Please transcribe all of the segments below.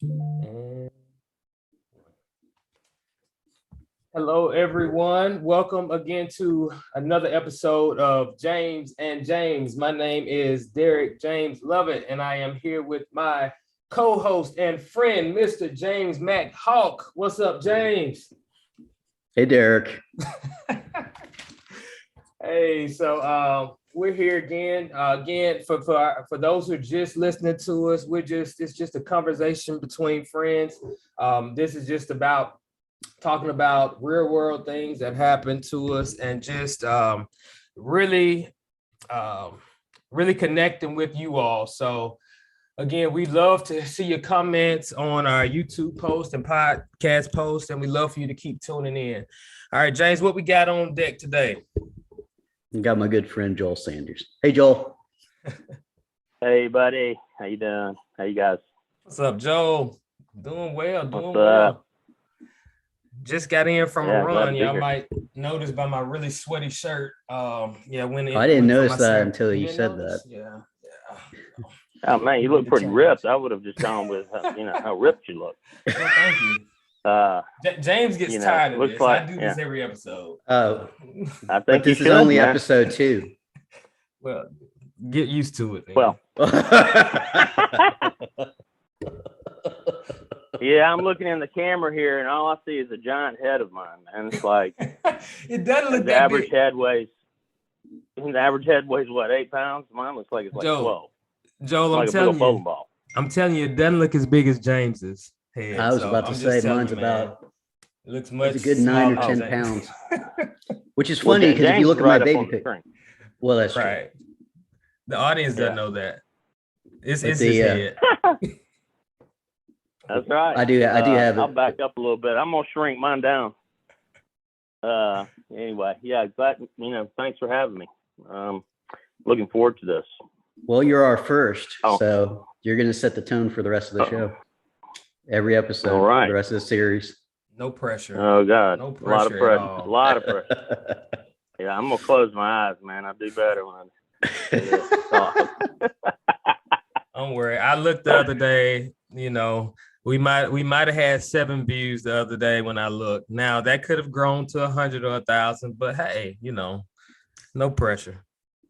And hello, everyone. Welcome again to another episode of James and James. My name is Derek James Lovett, and I am here with my co-host and friend, Mr. James Mac Hawk. What's up, James? Hey, Derek. Hey, so we're here again. For those who are just listening to us, it's just a conversation between friends. This is just about talking about real world things that happen to us and just really connecting with you all. So again, we love to see your comments on our YouTube post and podcast post, and we love for you to keep tuning in. All right, James, what we got on deck today? I got my good friend Joel Sanders. Hey, Joel. Hey, buddy. How you doing? How you guys? What's up, Joel? Doing well. What's up? Just got in from a run. Y'all here. might notice by my really sweaty shirt. I didn't notice that until you said that. Yeah. Oh man, you look pretty ripped. I would have just gone with how ripped you look. Well, thank you. James gets tired of this. I do this every episode. Oh, I think this is only episode 2. Well, get used to it, man. Well, yeah, I'm looking in the camera here, and all I see is a giant head of mine, man. It's like it doesn't look the that average big. head weighs. The average head weighs what, 8 pounds? Mine looks like it's like 12. Joel, like I'm telling you, it doesn't look as big as James's head. I was about to say mine's about. It looks much. It's a good 9 or 10 pounds, which is funny because if you look at my baby pic, well, that's right. True. The audience doesn't know that. It's his head. That's right. I do have it. I'll back up a little bit. I'm gonna shrink mine down. Anyway, yeah, glad thanks for having me. Looking forward to this. Well, you're our first, so you're gonna set the tone for the rest of the show. Every episode, all right. The rest of the series. No pressure. Oh God, no pressure. A lot of pressure. Yeah, I'm gonna close my eyes, man. I do better when I. Don't worry. I looked the other day. We might have had 7 views the other day when I looked. Now that could have grown to 100 or 1,000, but hey, no pressure.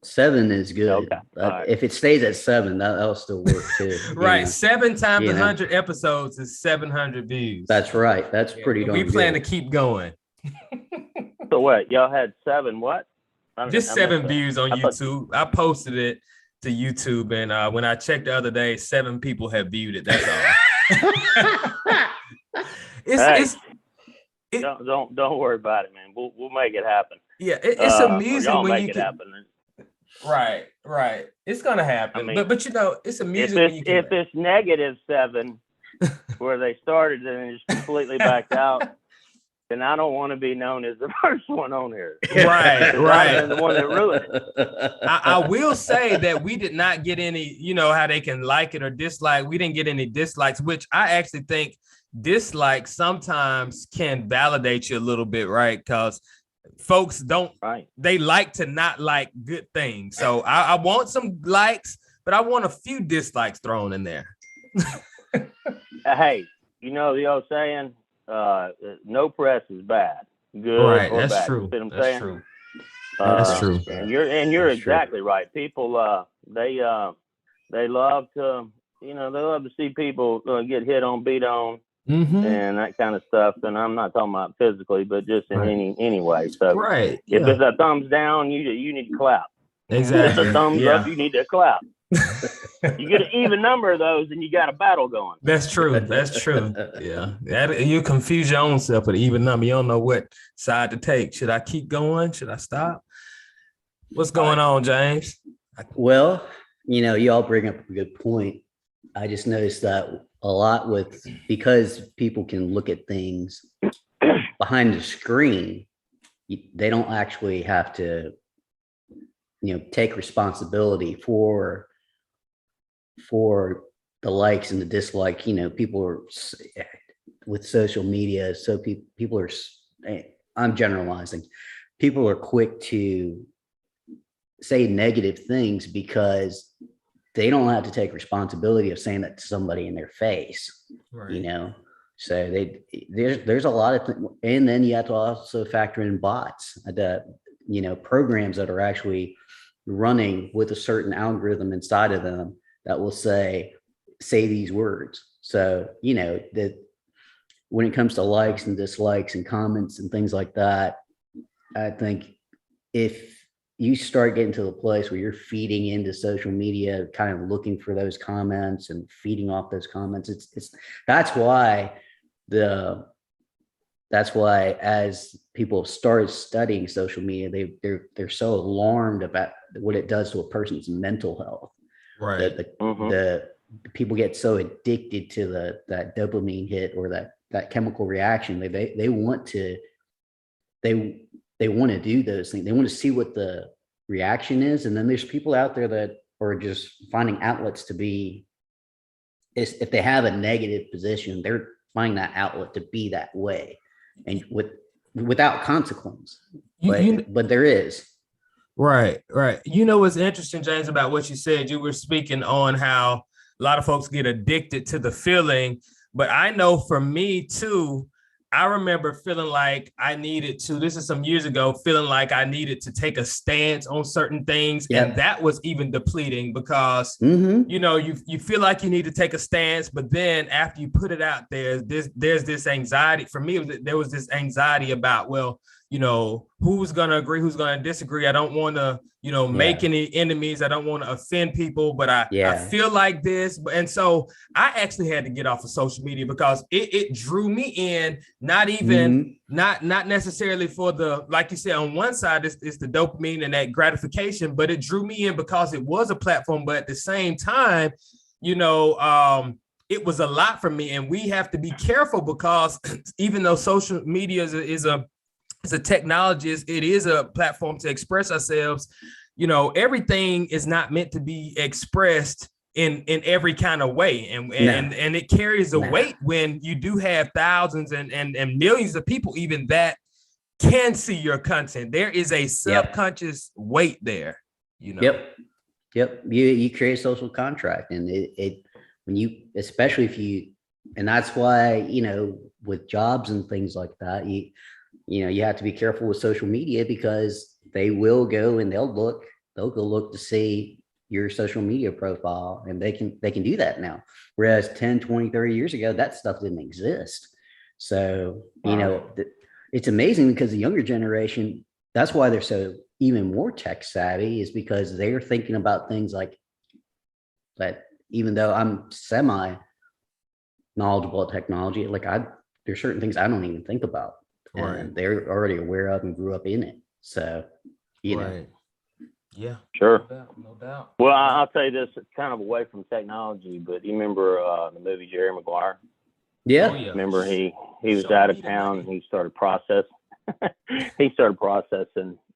7 is good. Okay. Right. If it stays at 7, that'll still work too. Right. 7 times 100 episodes is 700 views. That's right. That's pretty darn good. We plan to keep going. So what? Y'all had 7 what? Just 7 views on YouTube. I posted it to YouTube, and when I checked the other day, 7 people have viewed it. That's all. Don't worry about it, man. We'll make it happen. Yeah, it's amusing when make you it happen. Right. It's gonna happen. I mean, but it's amusing if it's negative 7 where they started and just completely backed out, then I don't want to be known as the first one on here. Right. I'm the one that ruined it. I will say that we did not get any, how they can like it or dislike. We didn't get any dislikes, which I actually think dislikes sometimes can validate you a little bit, right? Because folks they like to not like good things. So I want some likes, but I want a few dislikes thrown in there. Hey, the old saying, no press is bad, good or that's bad. True. You know what I'm that's saying? true. That's true. And you're exactly right. People, they love to, they love to see people get hit on, beat on, and that kind of stuff. And I'm not talking about physically, but just in any way. So if it's a thumbs down, you need to clap. Exactly. If it's a thumbs up, you need to clap. You get an even number of those, and you got a battle going. That's true. Yeah, you confuse your own self with an even number. You don't know what side to take. Should I keep going? Should I stop? What's going on, James? Well, you all bring up a good point. I just noticed that a lot because people can look at things behind the screen. They don't actually have to, take responsibility for the likes and the dislikes. People are with social media. So people are, I'm generalizing, people are quick to say negative things because they don't have to take responsibility of saying that to somebody in their face, right. So there's a lot of things. And then you have to also factor in bots, that, programs that are actually running with a certain algorithm inside of them that will say these words. So, that when it comes to likes and dislikes and comments and things like that, I think if you start getting to the place where you're feeding into social media, kind of looking for those comments and feeding off those comments, that's why as people started studying social media, they're so alarmed about what it does to a person's mental health. Right. The people get so addicted to that dopamine hit or that chemical reaction. They want to do those things. They want to see what the reaction is. And then there's people out there that are just finding outlets to be, if they have a negative position, they're finding that outlet to be that way, and without consequence. But there is. Right. What's interesting, James, about what you said, you were speaking on how a lot of folks get addicted to the feeling. But I know for me too, I remember feeling like I needed to, this is some years ago, feeling like I needed to take a stance on certain things. Yep. And that was even depleting because, you feel like you need to take a stance, but then after you put it out there, there's this anxiety. For me, there was this anxiety about, well, who's going to agree, who's going to disagree. I don't want to, make any enemies. I don't want to offend people, but I feel like this. And so I actually had to get off of social media because it drew me in, not even, not necessarily for the, like you said, on one side, it's the dopamine and that gratification, but it drew me in because it was a platform. But at the same time, it was a lot for me, and we have to be careful because even though social media is a technology, it is a platform to express ourselves. Everything is not meant to be expressed in every kind of way. And it carries a weight when you do have thousands and millions of people even that can see your content. There is a subconscious weight there, Yep. You create a social contract, and when you, especially if you, and that's why, with jobs and things like that, you have to be careful with social media because they will go and they'll go look to see your social media profile, and they can do that now. Whereas 10, 20, 30 years ago, that stuff didn't exist. So, it's amazing because the younger generation, that's why they're so even more tech savvy, is because they're thinking about things like that. Even though I'm semi knowledgeable at technology, there's certain things I don't even think about. Right. And they're already aware of and grew up in it. So, know. Yeah. Sure. No doubt. Well, I'll tell you this, it's kind of away from technology, but you remember the movie Jerry Maguire? Yeah. Oh, yeah. Remember he was out of town and he started processing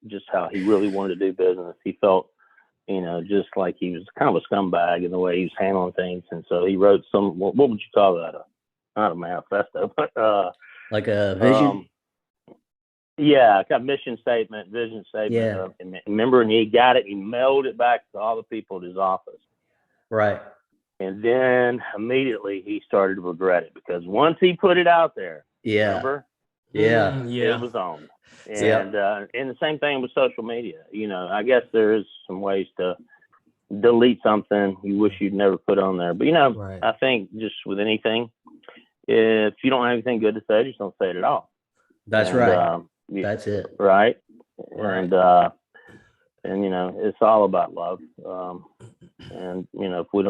just how he really wanted to do business. He felt, just like he was kind of a scumbag in the way he was handling things. And so he wrote what would you call that? Not a manifesto, but like a vision. Yeah, got vision statement. Yeah. Remember, and he got it. He mailed it back to all the people at his office. Right. And then immediately he started to regret it because once he put it out there, remember? Yeah. It was on. And and the same thing with social media. I guess there is some ways to delete something you wish you'd never put on there. But right. I think just with anything, if you don't have anything good to say, just don't say it at all. That's right. That's it. Right. And it's all about love. And if we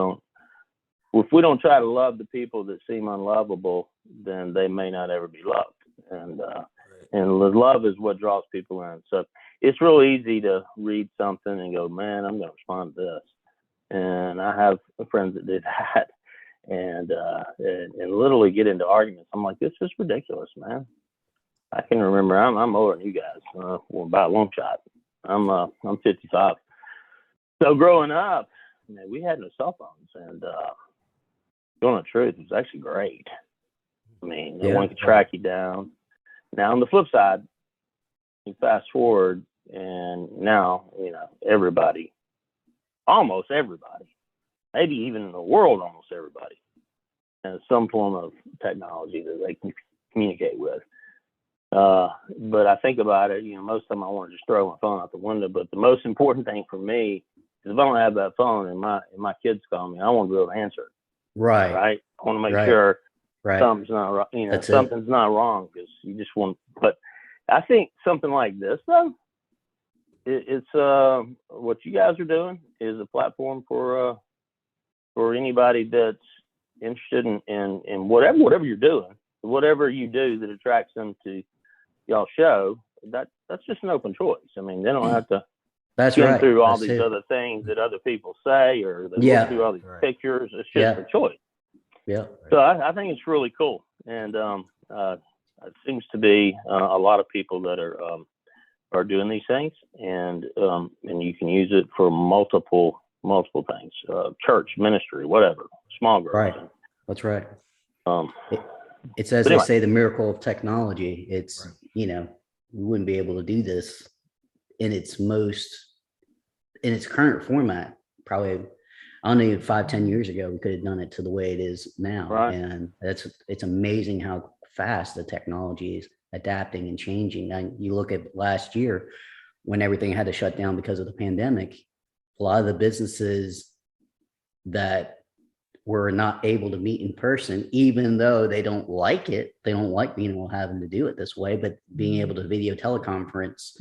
don't try to love the people that seem unlovable, then they may not ever be loved. And love is what draws people in. So it's real easy to read something and go, man, I'm going to respond to this. And I have friends that did that and literally get into arguments. I'm like, this is ridiculous, man. I can remember I'm older than you guys, by a long shot. I'm 55. So growing up, man, we had no cell phones, and telling the truth, it was actually great. I mean, no one could track you down. Now on the flip side, you fast forward, and now everybody, almost everybody, maybe even in the world, almost everybody has some form of technology that they can communicate with. But I think about it, most of the time I want to just throw my phone out the window. But the most important thing for me is if I don't have that phone and my kids call me, I want to be able to answer it. Right. Right. I want to make sure right. something's not wrong. Something's not wrong, because you just want. But I think something like this, though, it's what you guys are doing is a platform for anybody that's interested in whatever you're doing, whatever you do that attracts them to y'all show. That's just an open choice. I mean, they don't have to skim through all these other things that other people say, or they look through all these pictures. It's just a choice. Yeah. So I think it's really cool, and it seems to be a lot of people that are doing these things, and you can use it for multiple things, church, ministry, whatever, small groups. Right. That's right. It's as they say, the miracle of technology. It's, we wouldn't be able to do this in its current format. Probably, I don't know, 5-10 years ago, we could have done it to the way it is now. Right. And it's amazing how fast the technology is adapting and changing. And you look at last year when everything had to shut down because of the pandemic, a lot of the businesses that were not able to meet in person, even though they don't like it, they don't like being able having to do it this way, but being able to video teleconference,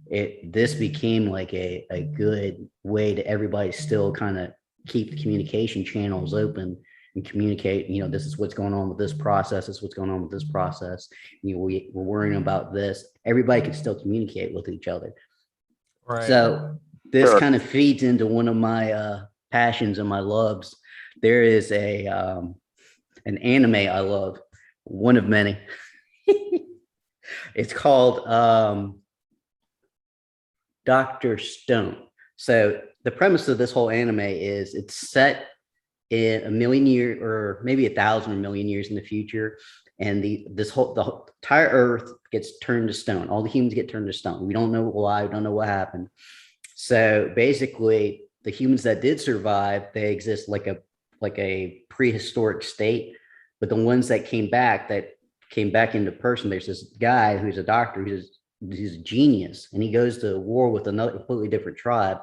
this became like a good way to everybody still kind of keep the communication channels open and communicate, this is what's going on with this process, this is what's going on with this process. We're worrying about this. Everybody can still communicate with each other. Right. So this kind of feeds into one of my passions and my loves. There is an anime I love, one of many. It's called Dr. Stone. So the premise of this whole anime is it's set in 1,000,000 years, or maybe 1,000 or 1,000,000 years in the future, and the entire Earth gets turned to stone. All the humans get turned to stone. We don't know why. We don't know what happened. So basically, the humans that did survive, they exist like a prehistoric state. But the ones that came back into person, there's this guy who's a doctor, he's a genius, and he goes to war with another completely different tribe.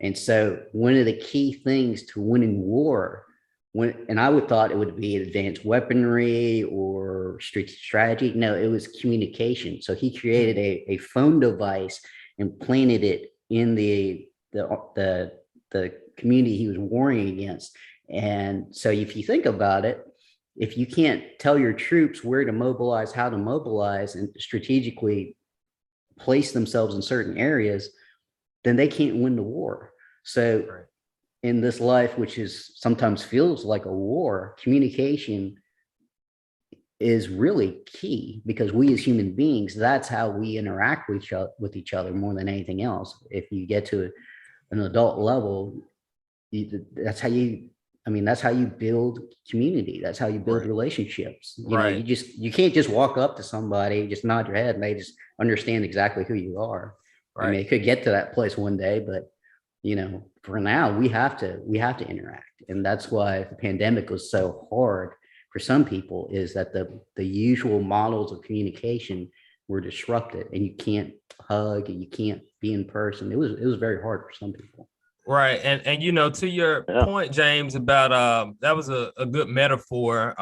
And so one of the key things to winning war, and I would thought it would be advanced weaponry or strategy. No, it was communication. So he created a phone device and planted it in the community he was warring against. And so if you think about it, if you can't tell your troops where to mobilize, how to mobilize, and strategically place themselves in certain areas, then they can't win the war. So in this life, which is sometimes feels like a war, communication is really key, because we as human beings, that's how we interact with each other more than anything else. If you get to an adult level, that's how you build community. That's how you build relationships. You can't just walk up to somebody, just nod your head, and they just understand exactly who you are. Right. I mean, it could get to that place one day, but for now, we have to interact. And that's why the pandemic was so hard for some people, is that the usual models of communication were disrupted, and you can't hug and you can't be in person. It was very hard for some people. Right. And to your point, James, about that was a good metaphor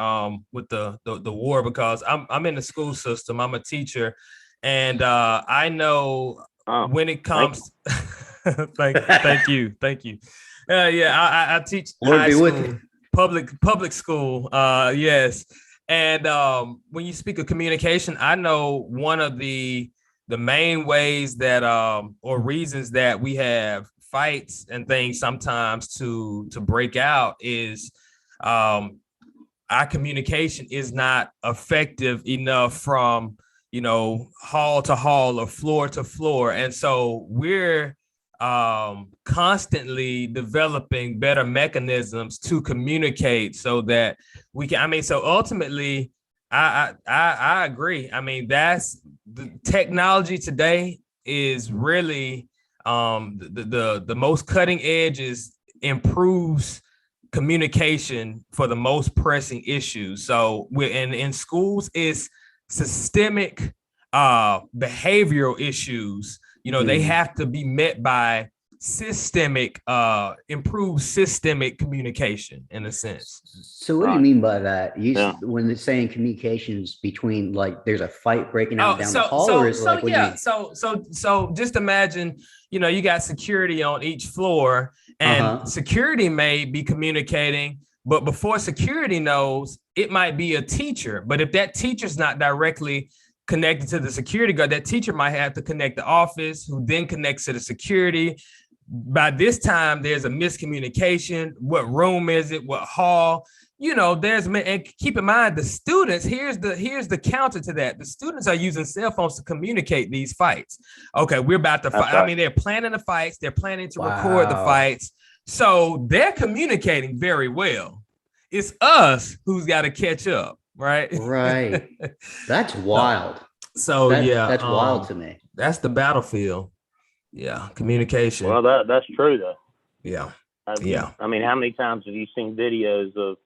with the war, because I'm in the school system. I'm a teacher, and I know when it comes thank you. I teach high school, public school. Yes. And when you speak of communication, I know one of the main ways that or reasons that we have fights and things sometimes to break out is our communication is not effective enough from hall to hall or floor to floor. And so we're constantly developing better mechanisms to communicate so that we can, so ultimately I agree. I mean, that's the technology today is really the most cutting edge, is improves communication for the most pressing issues. So we're in schools, it's systemic behavioral issues. You know, they have to be met by systemic, improved systemic communication in a sense. So what do you mean by that? When they're saying communications between, like, there's a fight breaking out down the hall, or is it like, what do you mean? So just imagine, you know, you got security on each floor, and security may be communicating, but before security knows, it might be a teacher. But if that teacher's not directly connected to the security guard, that teacher might have to connect the office, who then connects to the security. By this time, there's a miscommunication. What room is it? What hall? You know, and keep in mind, the students, here's the counter to that. The students are using cell phones to communicate these fights. Okay, we're about to fight. Right. I mean, they're planning the fights. They're planning to record the fights. So they're communicating very well. It's us who's got to catch up, right? Right. That's wild. So that's wild to me. That's the battlefield. Yeah, communication. Well, that's true though. Yeah. I mean, how many times have you seen videos of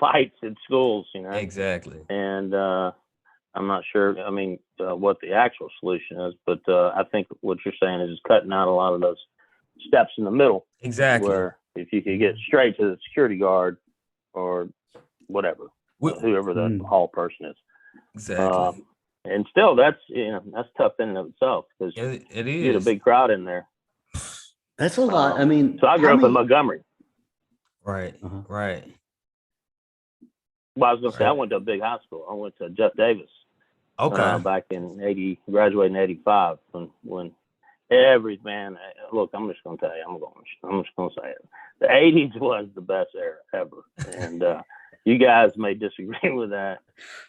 fights in schools? You know, exactly. And I'm not sure. I mean, what the actual solution is, but I think what you're saying is cutting out a lot of those steps in the middle. Exactly. Where if you could get straight to the security guard or whatever, whoever the hall person is. Exactly. And still, that's tough in and of itself, because it is. You get a big crowd in there. That's a lot. I mean, so I grew up in Montgomery. Right. Right. Well, I was gonna say I went to a big high school. I went to Jeff Davis. Okay. Back in graduated in '85 when every man. Look, I'm just gonna tell you. I'm just gonna say it. The '80s was the best era ever, and you guys may disagree with that.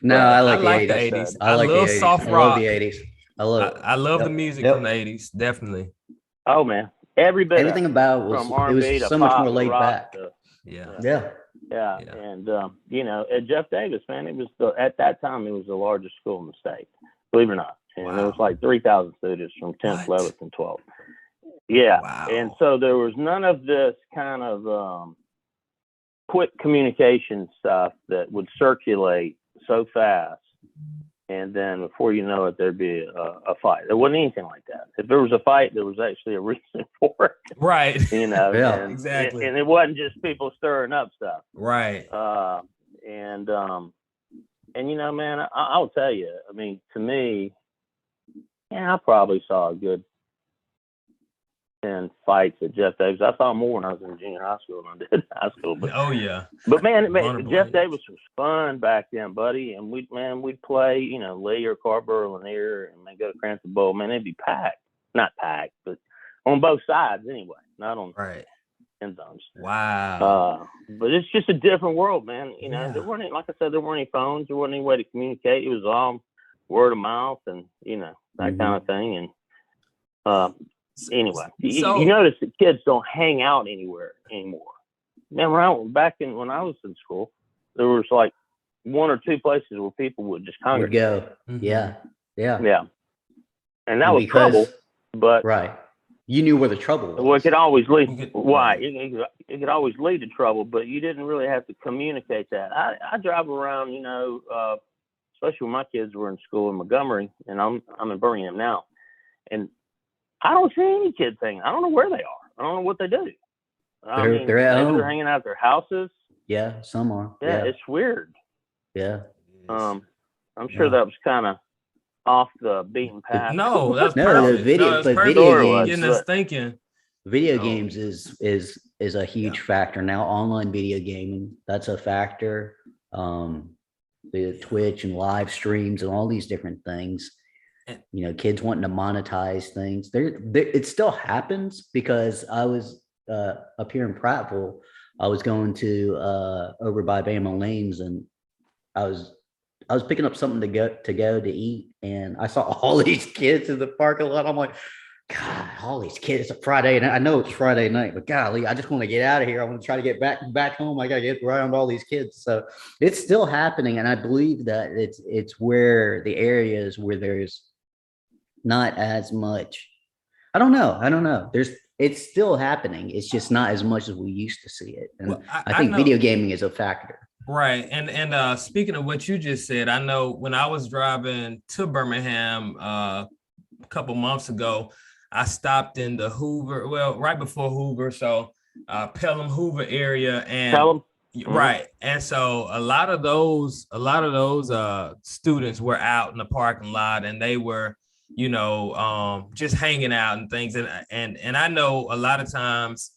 No, I like the 80s. I love soft rock. I love the 80s. I love the music from the 80s, definitely. Oh man, everything about it was so much more laid back. Yeah. And you know, at Jeff Davis, man, it was at that time it was the largest school in the state, believe it or not, and there was like 3,000 students from 10th, 11th, and 12th. Yeah, and so there was none of this kind of quick communication stuff that would circulate so fast, and then before you know it, there'd be a fight. There wasn't anything like that. If there was a fight, there was actually a reason for it. Right. You know. Exactly. And it wasn't just people stirring up stuff. Right. And you know, man, I'll tell you. I mean, to me, I probably saw a good 10 fights at Jeff Davis. I saw more when I was in junior high school than I did in high school. But, but man, Jeff Davis was fun back then, buddy. And we'd play, you know, Lee or Carver or Lanier, and they go to Cranston Bowl. Man, they'd be packed. Not packed, but on both sides anyway. Not on end zones. Wow. But it's just a different world, man. You know, there weren't, like I said, there weren't any phones. There wasn't any way to communicate. It was all word of mouth and, you know, that kind of thing. And anyway, you notice that kids don't hang out anywhere anymore. Man, back when I was in school, there was like one or two places where people would just congregate. Would go. Yeah. And that was trouble, but you knew where the trouble was. Well, it could always lead. It could always lead to trouble, but you didn't really have to communicate that. I drive around, you know, especially when my kids were in school in Montgomery, and I'm in Birmingham now, and I don't see any kids hanging. I don't know where they are. I don't know what they do. They're at home. They're hanging out at their houses. Yeah, some are. Yeah, it's weird. Yeah. I'm sure that was kind of off the beaten path. No, that's video games getting us thinking. Video games is a huge factor now. Online video gaming, that's a factor. The Twitch and live streams and all these different things. You know, kids wanting to monetize things. It still happens, because I was up here in Prattville. I was going to over by Bama Lanes, and I was picking up something to go to eat, and I saw all these kids in the parking lot. I'm like, God, all these kids. It's a Friday, and I know it's Friday night, but golly, I just want to get out of here. I want to try to get back home. I got to get around all these kids. So it's still happening, and I believe that it's where the areas where there's not as much. I don't know. It's still happening. It's just not as much as we used to see it. And I think video gaming is a factor. Right. And speaking of what you just said, I know when I was driving to Birmingham a couple months ago, I stopped in the Hoover, well, right before Hoover, so Pelham Hoover area, and Pelham. Right. And so a lot of those students were out in the parking lot, and they were, just hanging out and things. And I know a lot of times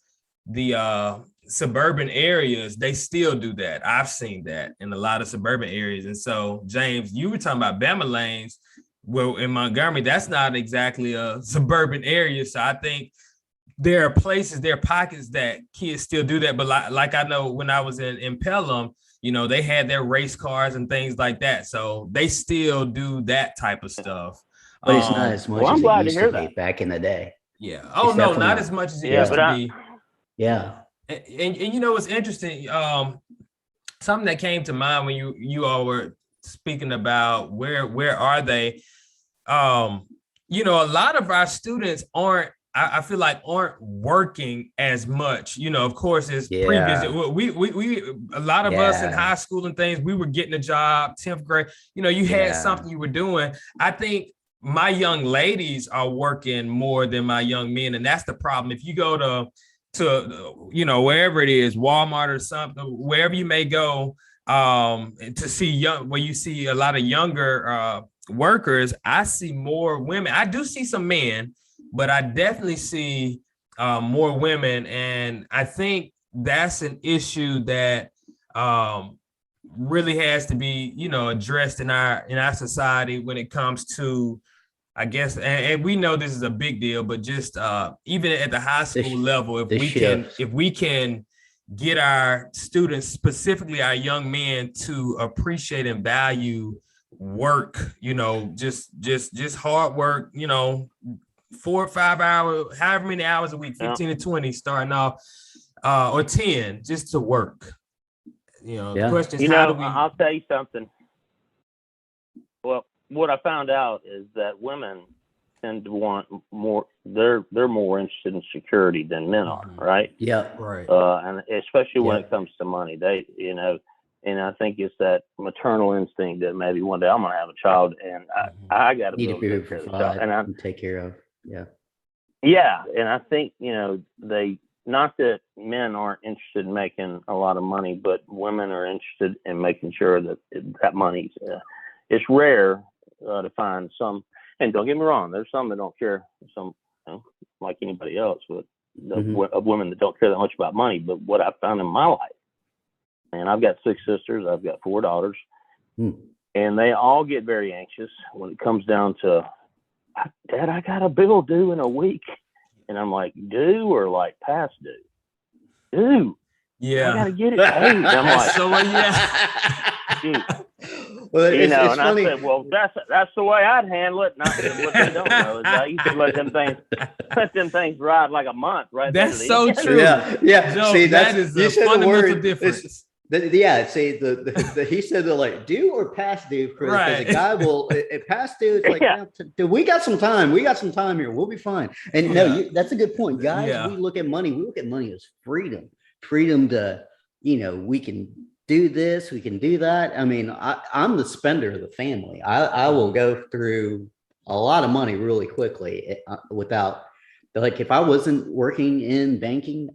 the suburban areas, they still do that. I've seen that in a lot of suburban areas. And so, James, you were talking about Bama lanes. Well, in Montgomery, that's not exactly a suburban area. So I think there are pockets that kids still do that. But like I know when I was in Pelham, they had their race cars and things like that. So they still do that type of stuff. But it's not as much as it used to be back in the day. Yeah. Oh, no, not as much as it used to be. Yeah. And it's interesting. Something that came to mind when you all were speaking about where are they? A lot of our students I feel like aren't working as much, of course, as previous. We a lot of us in high school and things, we were getting a job, 10th grade, you had something you were doing. I think my young ladies are working more than my young men. And that's the problem. If you go to wherever it is, Walmart or something, wherever you may go, to see where you see a lot of younger workers, I see more women. I do see some men, but I definitely see more women. And I think that's an issue that really has to be, addressed in our society when it comes to, I guess, and we know this is a big deal, but just even at the high school level, if we can get our students, specifically our young men, to appreciate and value work, just hard work, 4 or 5 hours, however many hours a week, 15 to 20 starting off, or 10 just to work. The question is, how do we? I'll tell you something. Well, what I found out is that women tend to want more. They're more interested in security than men are, right? Yeah, right. And especially when it comes to money, they, and I think it's that maternal instinct that maybe one day I'm gonna have a child, and I got to need to be able to provide and take care of. Yeah, and I think they, not that men aren't interested in making a lot of money, but women are interested in making sure that that money's. It's rare to find some, and don't get me wrong, there's some that don't care, some like anybody else, but of women that don't care that much about money. But what I found in my life, and I've got 6 sisters, I've got 4 daughters, and they all get very anxious when it comes down to, Dad, I got a bill due in a week. And I'm like, due or like past due? Due. Yeah. I got to get it paid. And I'm like, so dude. Well, it's funny. I said, well, that's the way I'd handle it. Not what they don't know is I used to let them things ride like a month, right? That's so true. Yeah. Joe, see, that is the fundamental difference. See, he said they're like due or past due, Chris. Right. The guy will past due. It's like, we got some time. We got some time here. We'll be fine. And that's a good point, guys. We look at money. We look at money as freedom to, we can do this, we can do that. I mean, I'm the spender of the family. I will go through a lot of money really quickly without, like, if I wasn't working in banking,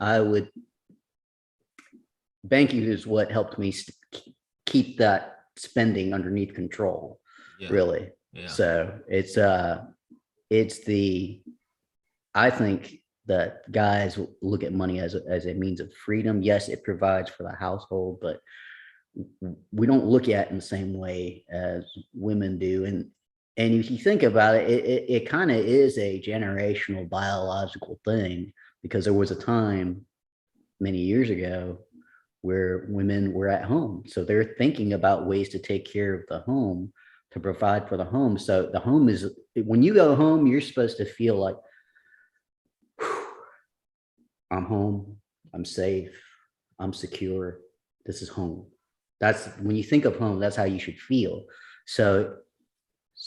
banking is what helped me keep that spending underneath control, really. Yeah. So I think that guys look at money as a means of freedom. Yes, it provides for the household, but we don't look at it in the same way as women do. And if you think about it, it kind of is a generational biological thing, because there was a time many years ago where women were at home. So they're thinking about ways to take care of the home, to provide for the home. So the home is, when you go home, you're supposed to feel like, I'm home, I'm safe, I'm secure, this is home. That's when you think of home, that's how you should feel. So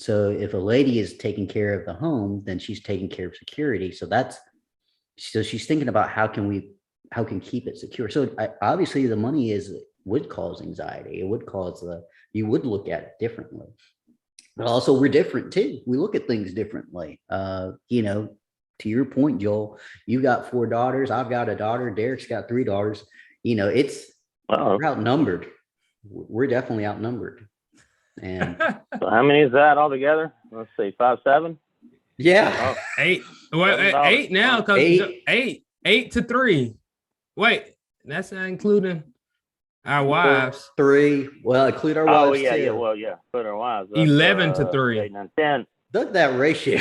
So if a lady is taking care of the home, then she's taking care of security. So she's thinking about how can keep it secure. So obviously the money would cause anxiety. It would cause you would look at it differently. But also we're different too. We look at things differently. To your point, Joel, you got 4 daughters. I've got a daughter. Derek's got 3 daughters. We're outnumbered. We're definitely outnumbered. And so how many is that altogether? Let's see, 5, 7. Yeah, 8. Well, 8 now because 8 to 3. Wait, that's not including our wives. 3. Well, include our wives. Oh yeah, too. yeah. Well, yeah, put our wives. 11 to 3. 8, 9, 10. Look at that ratio.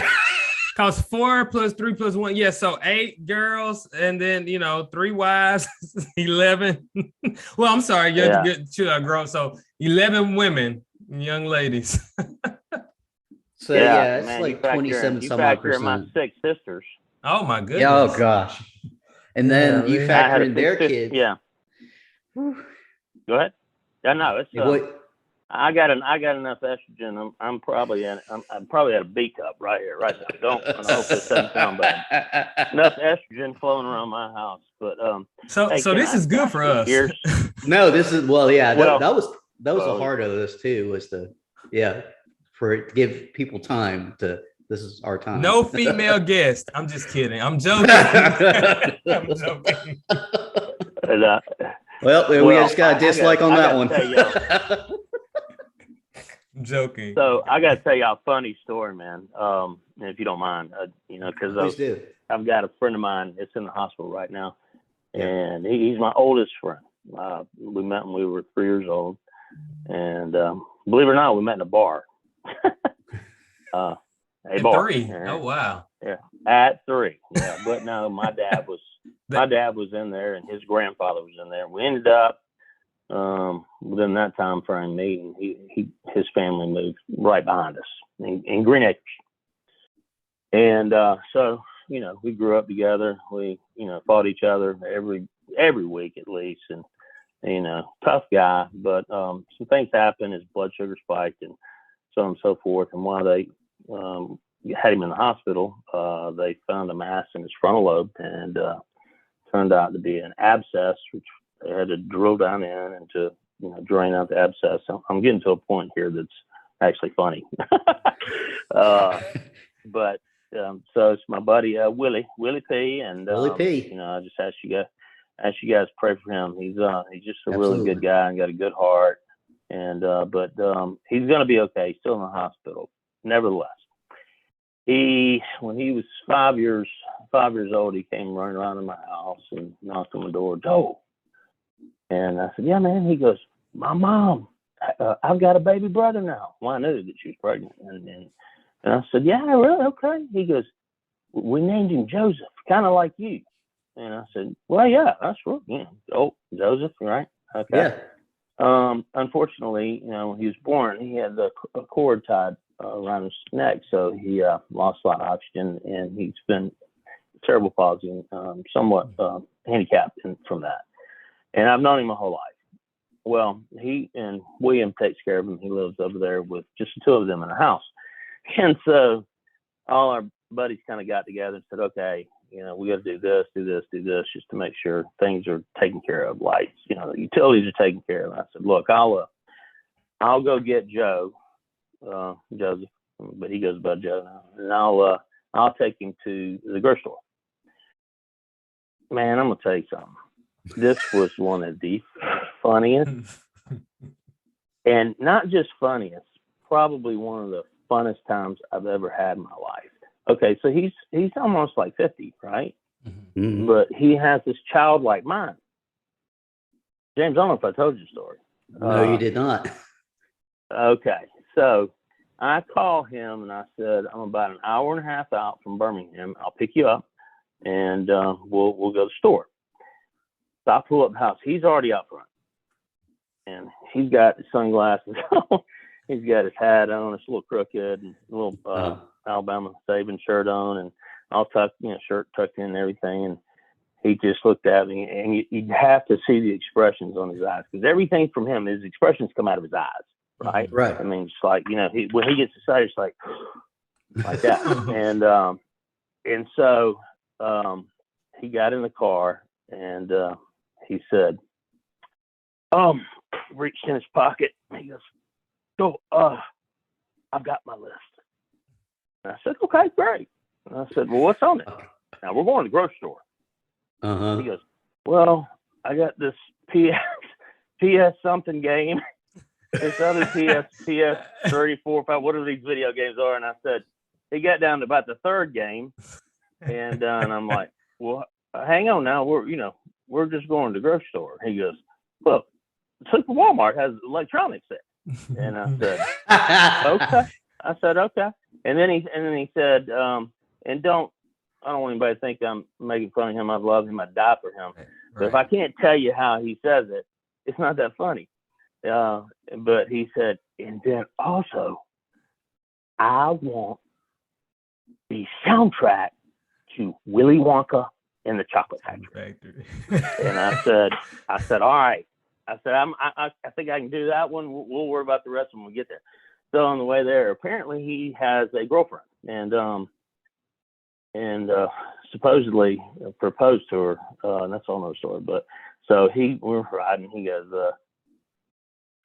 Cause 4 plus 3 plus 1. Yeah, so 8 girls and then 3 wives, 11. Well, I'm sorry, you're good to grow. So 11 women, young ladies. So yeah, it's like 27 some odd percent. My 6 sisters. Oh my goodness. Yeah, oh gosh. And then you factor in their kids. Yeah. Go ahead. Yeah, no, it's I got enough estrogen. I'm probably at a B cup right here, right now. Don't I hope this doesn't sound bad. Enough estrogen flowing around my house, but So this is good for us. No, this is that was the heart of this too, was to give people time to. This is our time. No female guest. I'm just kidding. I'm joking. I'm joking. Well, we just got a dislike on that one. I'm joking. So I got to tell y'all a funny story, man. If you don't mind, because I've got a friend of mine that's in the hospital right now, and he's my oldest friend. We met when we were 3 years old, and believe it or not, we met in a bar. At 3. Oh wow. Yeah, at 3. Yeah, but no, my dad was in there, and his grandfather was in there. We ended up within that time frame meeting. His family moved right behind us in Green Acres, and so we grew up together. We fought each other every week at least, and tough guy. But some things happened. His blood sugar spiked, and so on and so forth. And while they had him in the hospital, they found a mass in his frontal lobe, and turned out to be an abscess, which they had to drill down in and to drain out the abscess. So I'm getting to a point here that's actually funny. But so it's my buddy Willie P, and Willie P. I just ask you guys to pray for him. He's just a really good guy and got a good heart, and but he's gonna be okay. He's still in the hospital. Nevertheless, when he was 5 years old, he came running around in my house and knocked on the door. Joe. And I said, yeah, man. He goes, my mom, I've got a baby brother now. Well, I knew that she was pregnant. And I said, yeah, really? Okay. He goes, we named him Joseph, kind of like you. And I said, well, yeah, that's right. Yeah. Oh, Joseph, right? Okay. Yeah. Unfortunately, when he was born, he had a cord tied around his neck, so he lost a lot of oxygen, and he's been cerebral palsy, somewhat handicapped from that. And I've known him my whole life. Well, he and William takes care of him. He lives over there with just the 2 of them in a house. And so all our buddies kind of got together and said, okay, we got to do this, just to make sure things are taken care of. Lights, the utilities are taken care of. And I said, look, I'll go get Joseph, but he goes by Joe now, and I'll take him to the grocery store. Man, I'm gonna tell you something. This was one of the funniest, and not just funniest, probably one of the funnest times I've ever had in my life. Okay, so he's almost like 50, right? Mm-hmm. But he has this childlike mind. James, I don't know if I told you the story. No, you did not. Okay, so I call him and I said, I'm about an hour and a half out from Birmingham. I'll pick you up, and we'll go to the store. So I pull up the house. He's already out front, and he's got his sunglasses on. He's got his hat on. It's a little crooked, and a little Alabama saving shirt on, and all tucked, shirt tucked in and everything. And he just looked at me, and you have to see the expressions on his eyes, because everything from him, his expressions come out of his eyes. right? Right. I mean, it's like, when he gets excited, it's like that. And so he got in the car and he said, reached in his pocket. He goes, "So, I've got my list." And I said, "Okay, great." And I said, "Well, what's on it?" "Now we're going to the grocery store." He goes, "Well, I got this PS something game, this other PS 34, 5, whatever these video games are." And I said, he got down to about the third game, and I'm like, "Well, hang on now. We're just going to the grocery store." He goes, "Look, Super Walmart has electronics there." And I said, "Okay." I said, "Okay." And then he said, I don't want anybody to think I'm making fun of him. I love him. I die for him. Right. But if I can't tell you how he says it, it's not that funny. But he said, "And then also, I want the soundtrack to Willy Wonka and the Chocolate Factory." And I said, "All right." I said, I think I can do that one. We'll worry about the rest of them when we get there. So on the way there, apparently he has a girlfriend, and supposedly proposed to her. And that's all another story. But so we were riding. He goes,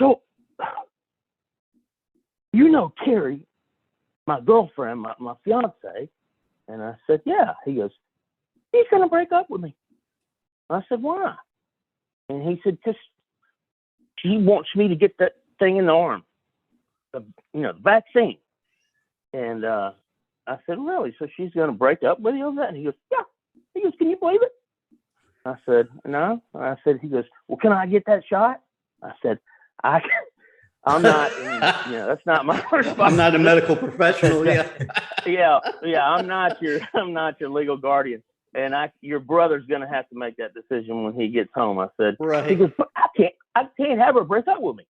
"So, Terry, my girlfriend, my fiance?" And I said, "Yeah." He goes, "He's gonna break up with me." I said, "Why?" And he said, "Just she wants me to get that thing in the arm, the vaccine." And I said, "Really? So she's going to break up with you over that?" And he goes, "Yeah." He goes, "Can you believe it?" I said, "No." He goes, "Well, can I get that shot?" I said, I'm not, that's not my responsibility. I'm not a medical professional. Yeah. yeah. I'm not your legal guardian. And your brother's going to have to make that decision when he gets home. I said, right. He goes, "But I can't have her break up with me."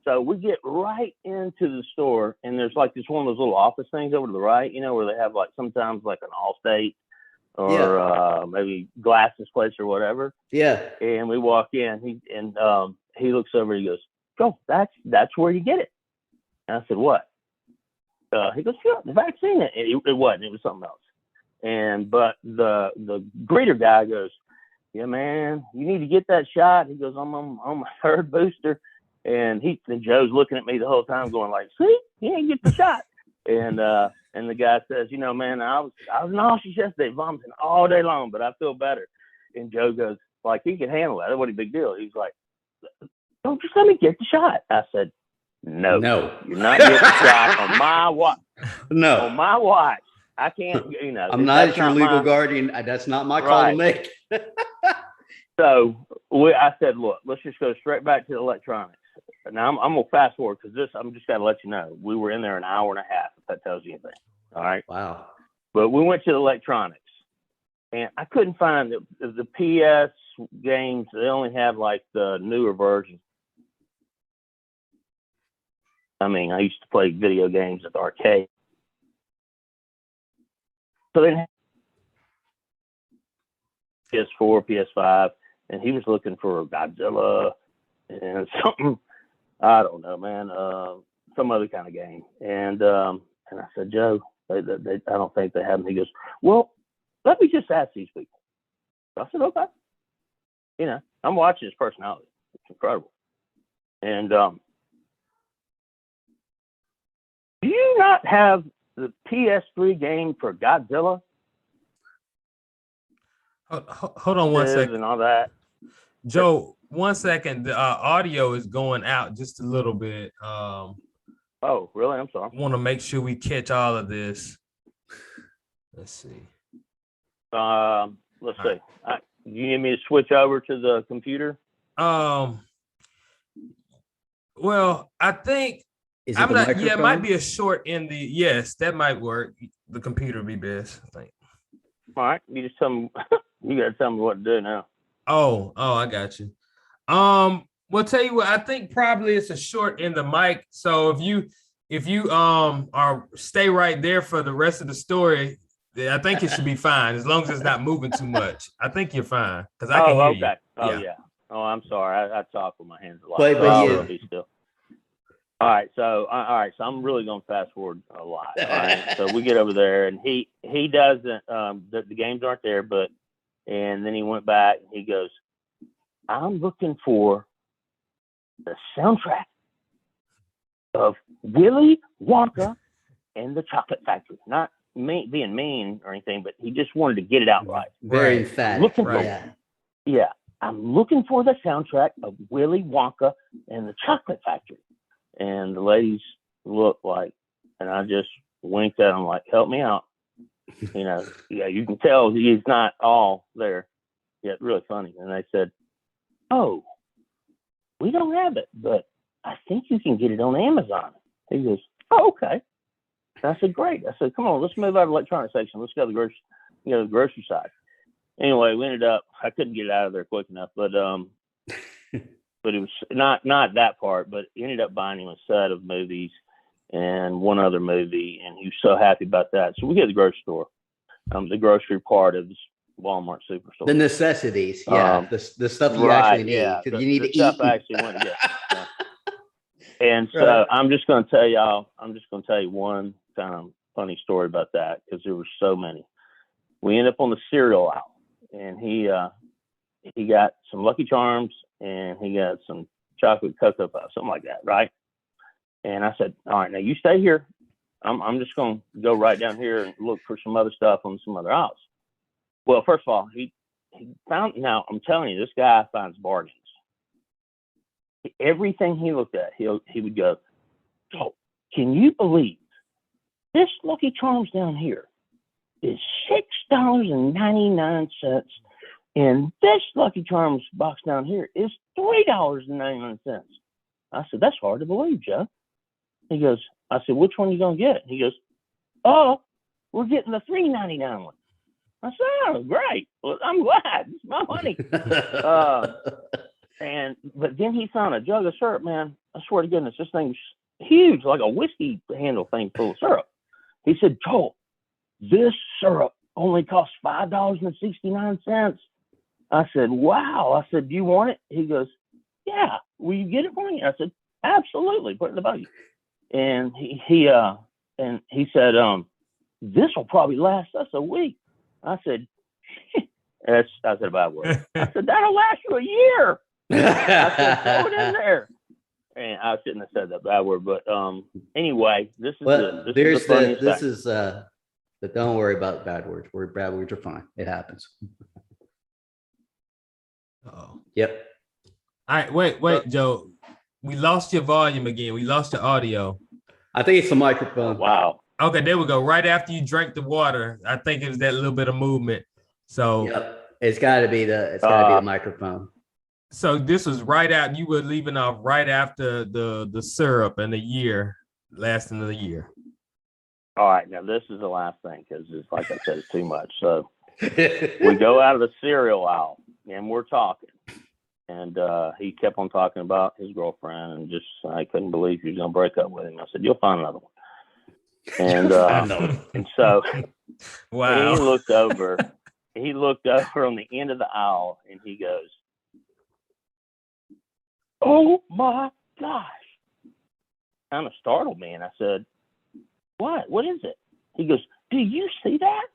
So we get right into the store, and there's like this one of those little office things over to the right, where they have like sometimes like an Allstate or maybe glasses place or whatever. Yeah. And we walk in, he looks over, he goes, "Oh, that's where you get it." And I said, "What?" He goes, "Yeah, the vaccine." It wasn't. It was something else. But the greeter guy goes, "Yeah, man, you need to get that shot." He goes, "I'm on my third booster." And Joe's looking at me the whole time going like, "See, he ain't get the shot." And the guy says, "Man, I was nauseous yesterday, vomiting all day long, but I feel better." And Joe goes, like, he can handle that. That wasn't a big deal. He's like, "Don't just let me get the shot." I said, No, you're not getting the shot on my watch. No, on my watch. I can't, I'm not your legal guardian. That's not my call to make. So I said, "Look, let's just go straight back to the electronics." Now I'm gonna fast forward because I'm just gotta let you know we were in there an hour and a half. If that tells you anything, all right. Wow. But we went to the electronics, and I couldn't find the PS games. They only have like the newer versions. I mean, I used to play video games at the arcade. So then PS4, PS5, and he was looking for Godzilla and something, I don't know, man, some other kind of game. And I said, "Joe, I don't think they have them." He goes, "Well, let me just ask these people." I said, "Okay." I'm watching his personality. It's incredible. And do you not have the PS3 game for Godzilla? Hold on one second. And all that. Joe, 1 second. The audio is going out just a little bit. Oh, really? I'm sorry. I want to make sure we catch all of this. Let's see. Let's see. You need me to switch over to the computer? Well, I think I'm not. Yeah, it might be a short in the. Yes, that might work. The computer would be best, I think. All right. You just tell me. You got to tell me what to do now. Oh, I got you. Well, tell you what, I think probably it's a short in the mic. So if you are stay right there for the rest of the story, I think it should be fine as long as it's not moving too much. I think you're fine because I can hear you. Oh, yeah. Oh, I'm sorry. I talk with my hands a lot. But I'll be still. So I'm really going to fast forward a lot. All right. So we get over there, and he doesn't. The games aren't there, and then he went back and he goes, "I'm looking for the soundtrack of Willy Wonka and the Chocolate Factory." Not being mean or anything, but he just wanted to get it out right. Very emphatic. Looking for, yeah. I'm looking for the soundtrack of Willy Wonka and the Chocolate Factory. And the ladies looked like, and I just winked at him like, "Help me out." You can tell he's not all there. Yeah, really funny. And they said, "Oh, we don't have it, but I think you can get it on Amazon." He goes, "Oh, okay." And I said, "Great." I said, "Come on, let's move out of the electronic section. Let's go to the grocery side." Anyway, we ended up, I couldn't get it out of there quick enough, but it was not that part, but he ended up buying him a set of movies and one other movie, and he was so happy about that. So we get to the grocery store, the grocery part of this Walmart superstore. The necessities, the stuff you actually need. Yeah, you need to eat. Stuff I actually want to get. Yeah. And so I'm just going to tell you one kind of funny story about that, because there were so many. We ended up on the cereal aisle, and he got some Lucky Charms, and he got some chocolate Cocoa Puffs, something like that, right? And I said, "All right, now you stay here. I'm just going to go right down here and look for some other stuff on some other aisles." Well, first of all, he found, now I'm telling you, this guy finds bargains. Everything he looked at, he would go, "Oh, can you believe this Lucky Charms down here is $6.99, and this Lucky Charms box down here is $3.99. I said, "That's hard to believe, Joe." He goes, I said, "Which one are you going to get?" He goes, "Oh, we're getting the $3.99 one." I said, "Oh, great. Well, I'm glad. It's my money." But then he found a jug of syrup, man. I swear to goodness, this thing's huge, like a whiskey handle thing full of syrup. He said, "Joel, this syrup only costs $5.69. I said, "Wow." I said, "Do you want it?" He goes, "Yeah. Will you get it for me?" I said, "Absolutely. Put it in the buggy." And he said, "This will probably last us a week." I said, I said a bad word. I said, "That'll last you a year." I said, "Throw it in there." And I shouldn't have said that bad word, but anyway, this is but don't worry about bad words. Bad words are fine. It happens. Oh. Yep. All right, wait, Joe. We lost your volume again. We lost your audio. I think it's the microphone. Wow. Okay, there we go. Right after you drank the water, I think it was that little bit of movement. So yep. It's gotta be the microphone. So this was right out. You were leaving off right after the syrup and the year, lasting the year. All right, now this is the last thing, because it's like I said, it's too much. So we go out of the cereal aisle and we're talking, and he kept on talking about his girlfriend, and just I couldn't believe he was gonna break up with him. I said, "You'll find another one." And and so wow. He looked over on the end of the aisle, and he goes, "Oh my gosh!" Kind of startled me, and I said, "What? What is it?" He goes, "Do you see that?"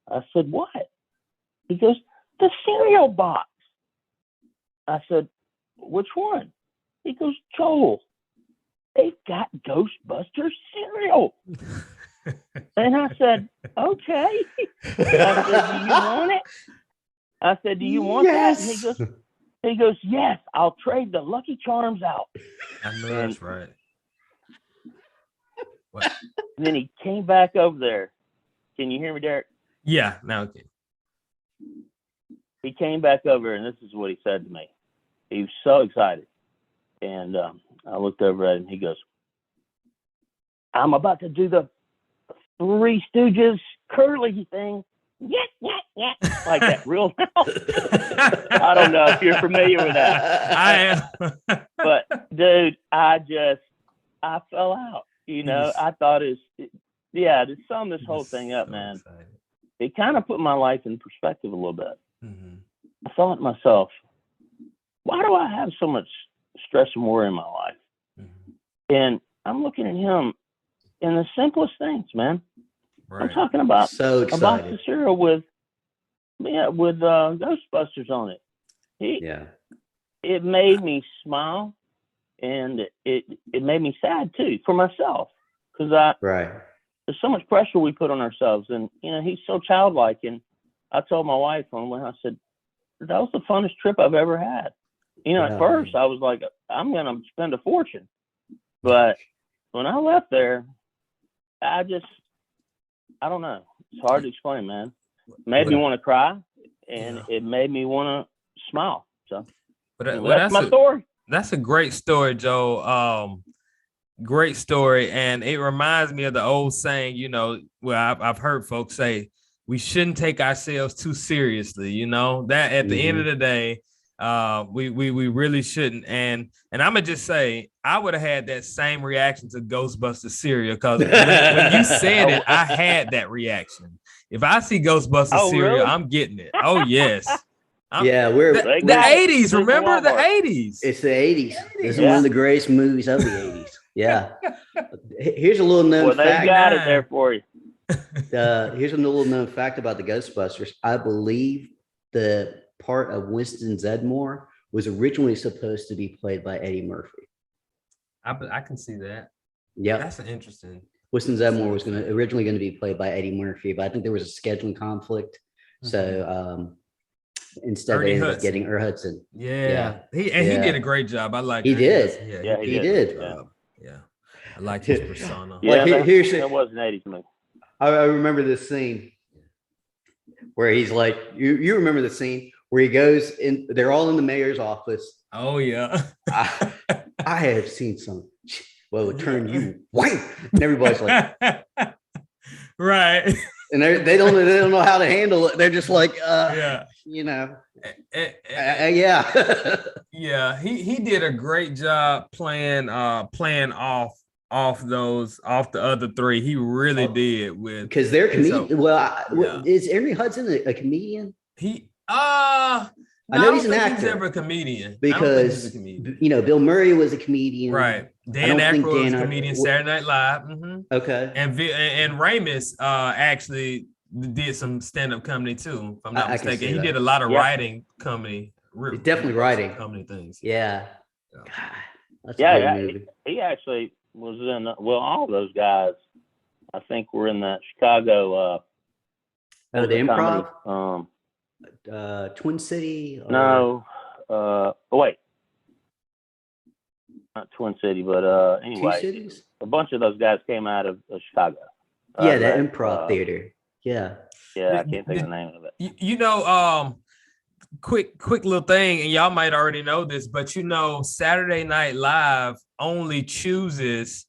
I said, "What?" He goes, "The cereal box." I said, "Which one?" He goes, "Joel, they've got Ghostbusters cereal." And I said, "Okay." I said, "Do you want it?" I said, "Do you want that?" And he goes, "Yes, I'll trade the Lucky Charms out." I know that's right. What? And then he came back over there. Can you hear me, Derek? Yeah, now okay. He came back over, and this is what he said to me. He was so excited. And I looked over at him. He goes, "I'm about to do the Three Stooges curly thing." Yeah, like that real loud. I don't know if you're familiar with that. I am. But dude, I fell out. I thought to sum this whole thing up, man, excited. It kind of put my life in perspective a little bit. Mm-hmm. I thought to myself, why do I have so much stress and worry in my life? Mm-hmm. And I'm looking at him in the simplest things, man. Right. I'm talking about so a box of cereal with Ghostbusters on it. It made me smile, and it made me sad too for myself, because there's so much pressure we put on ourselves, and he's so childlike. And I told my wife when I said that was the funnest trip I've ever had. At first I was like, I'm gonna spend a fortune, but when I left there, I don't know. It's hard to explain, man. Made me want to cry, and it made me want to smile. So, that's my story. That's a great story, Joe. Great story, and it reminds me of the old saying. I've heard folks say we shouldn't take ourselves too seriously. That at the end of the day, we really shouldn't. And I'm gonna just say, I would have had that same reaction to Ghostbusters Cereal, because when you said it, I had that reaction. If I see Ghostbusters Cereal, really? I'm getting it. Oh yes. We're the 80s. Remember the 80s? It's the 80s. This is one of the greatest movies of the 80s. Yeah. Here's a little known fact. They got it there for you. Here's a little known fact about the Ghostbusters. I believe the part of Winston Zeddemore was originally supposed to be played by Eddie Murphy. I can see that. Yeah, that's an interesting. Winston Zeddemore was originally going to be played by Eddie Murphy, but I think there was a scheduling conflict. So instead they ended up getting Hudson. Yeah. He did a great job. I like. He did. He did. Yeah. I liked his persona. Yeah, that was an 80s movie. I remember this scene where he's like, you remember the scene where he goes in, they're all in the mayor's office. Oh yeah. I have seen some, well, it turned you white. And everybody's like, right. And they don't know how to handle it. They're just like, yeah. Yeah. Yeah. He did a great job playing off the other three. He really did, with because they're comedian. Is Ernie Hudson a comedian? I know he's an actor. He's never a comedian, because Bill Murray was a comedian, right? Dan Aykroyd was a comedian. Saturday Night Live. Mm-hmm. Okay, and Ramis actually did some stand-up comedy too, if I'm not mistaken. He did a lot of writing comedy. Definitely writing comedy things. Yeah. God, that's a great movie. He actually was in. All those guys, I think, were in that Chicago. The Improv. Twin City. No. Wait. Not Twin City, but anyway, Two Cities? A bunch of those guys came out of Chicago. The Improv Theater. Yeah. Yeah, I can't think of the name of it. Quick little thing, and y'all might already know this, but Saturday Night Live only chooses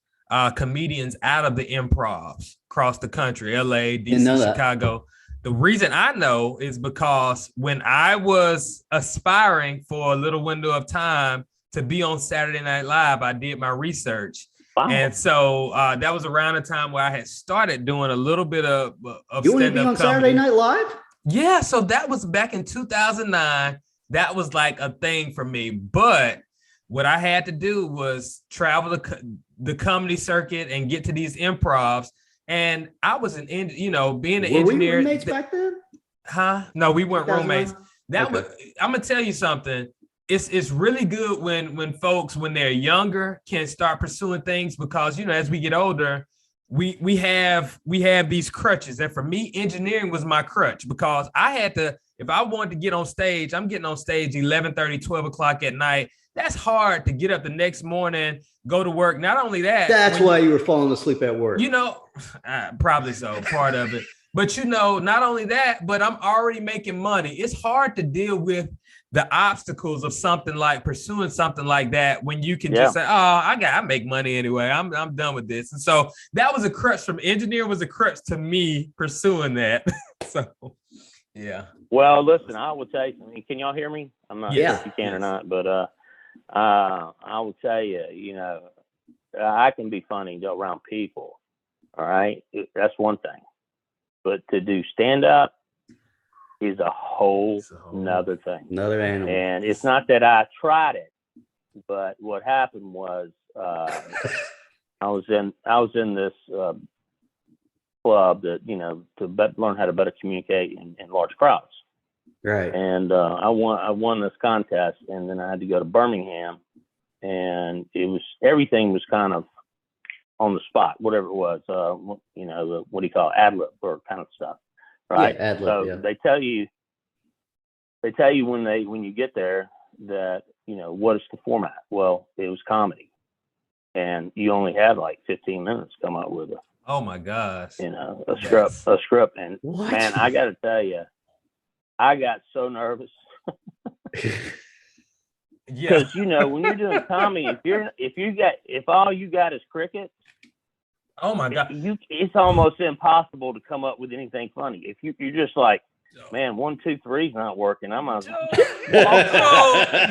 comedians out of the improvs across the country, LA, DC, Chicago. The reason I know is because when I was aspiring for a little window of time to be on Saturday Night Live, I did my research. Wow. And so that was around the time where I had started doing a little bit of stand-up comedy. You want to be on Saturday Night Live? Yeah, so that was back in 2009. That was like a thing for me. But what I had to do was travel the comedy circuit and get to these improvs. And I was being an engineer. Were we roommates back then? Huh? No, we weren't roommates. I'm gonna tell you something. It's really good when folks, when they're younger, can start pursuing things, because as we get older, we have these crutches. And for me, engineering was my crutch, because I had to, if I wanted to get on stage, I'm getting on stage 11:30, 12 o'clock at night. That's hard to get up the next morning, go to work. Not only that. That's why you were falling asleep at work. Probably so, part of it. But not only that, but I'm already making money. It's hard to deal with the obstacles of something like pursuing something like that when you can just say, I make money anyway. I'm done with this. And so that was a crutch from engineer, was a crutch to me pursuing that. So, yeah. Well, listen, I will tell you, can y'all hear me? I'm not sure if you can or not, but I will tell you, I can be funny around people. All right. That's one thing. But to do stand up is a whole nother thing. Another animal. And it's not that I tried it, but what happened was I was in this club that, to learn how to better communicate in large crowds. Right. And I won this contest, and then I had to go to Birmingham, and everything was kind of on the spot, whatever it was, what do you call it, ad lib or kind of stuff, right? Yeah, ad lib, so yeah. they tell you when you get there that, what is the format? Well, it was comedy, and you only had like 15 minutes to come up with oh my gosh, a script. And What? man, I got to tell you, I got so nervous. Yeah, Because when you're doing comedy, if all you got is crickets, oh my god, it's almost impossible to come up with anything funny. If you're just like, man, 1, 2, 3's not working, I'm a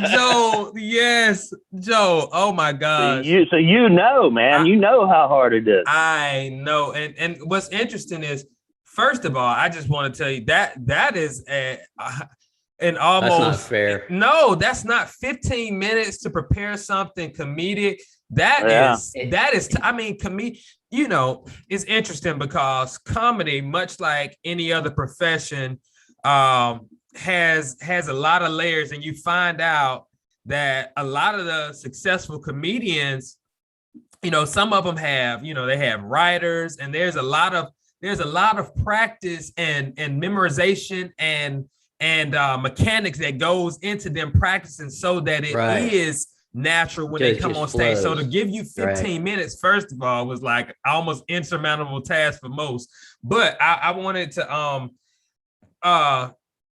Joe, yes, Joe. Oh my gosh. So man, you know how hard it is. I know, and what's interesting is, first of all, I just want to tell you that is an almost, that's not fair. No, that's not 15 minutes to prepare something comedic. That is. I mean, it's interesting because comedy, much like any other profession, has a lot of layers, and you find out that a lot of the successful comedians, some of them have, they have writers, and there's a lot of practice and memorization and mechanics that goes into them practicing so that it is natural when they come on stage. So to give you 15 minutes, first of all, was like almost insurmountable task for most. But I wanted to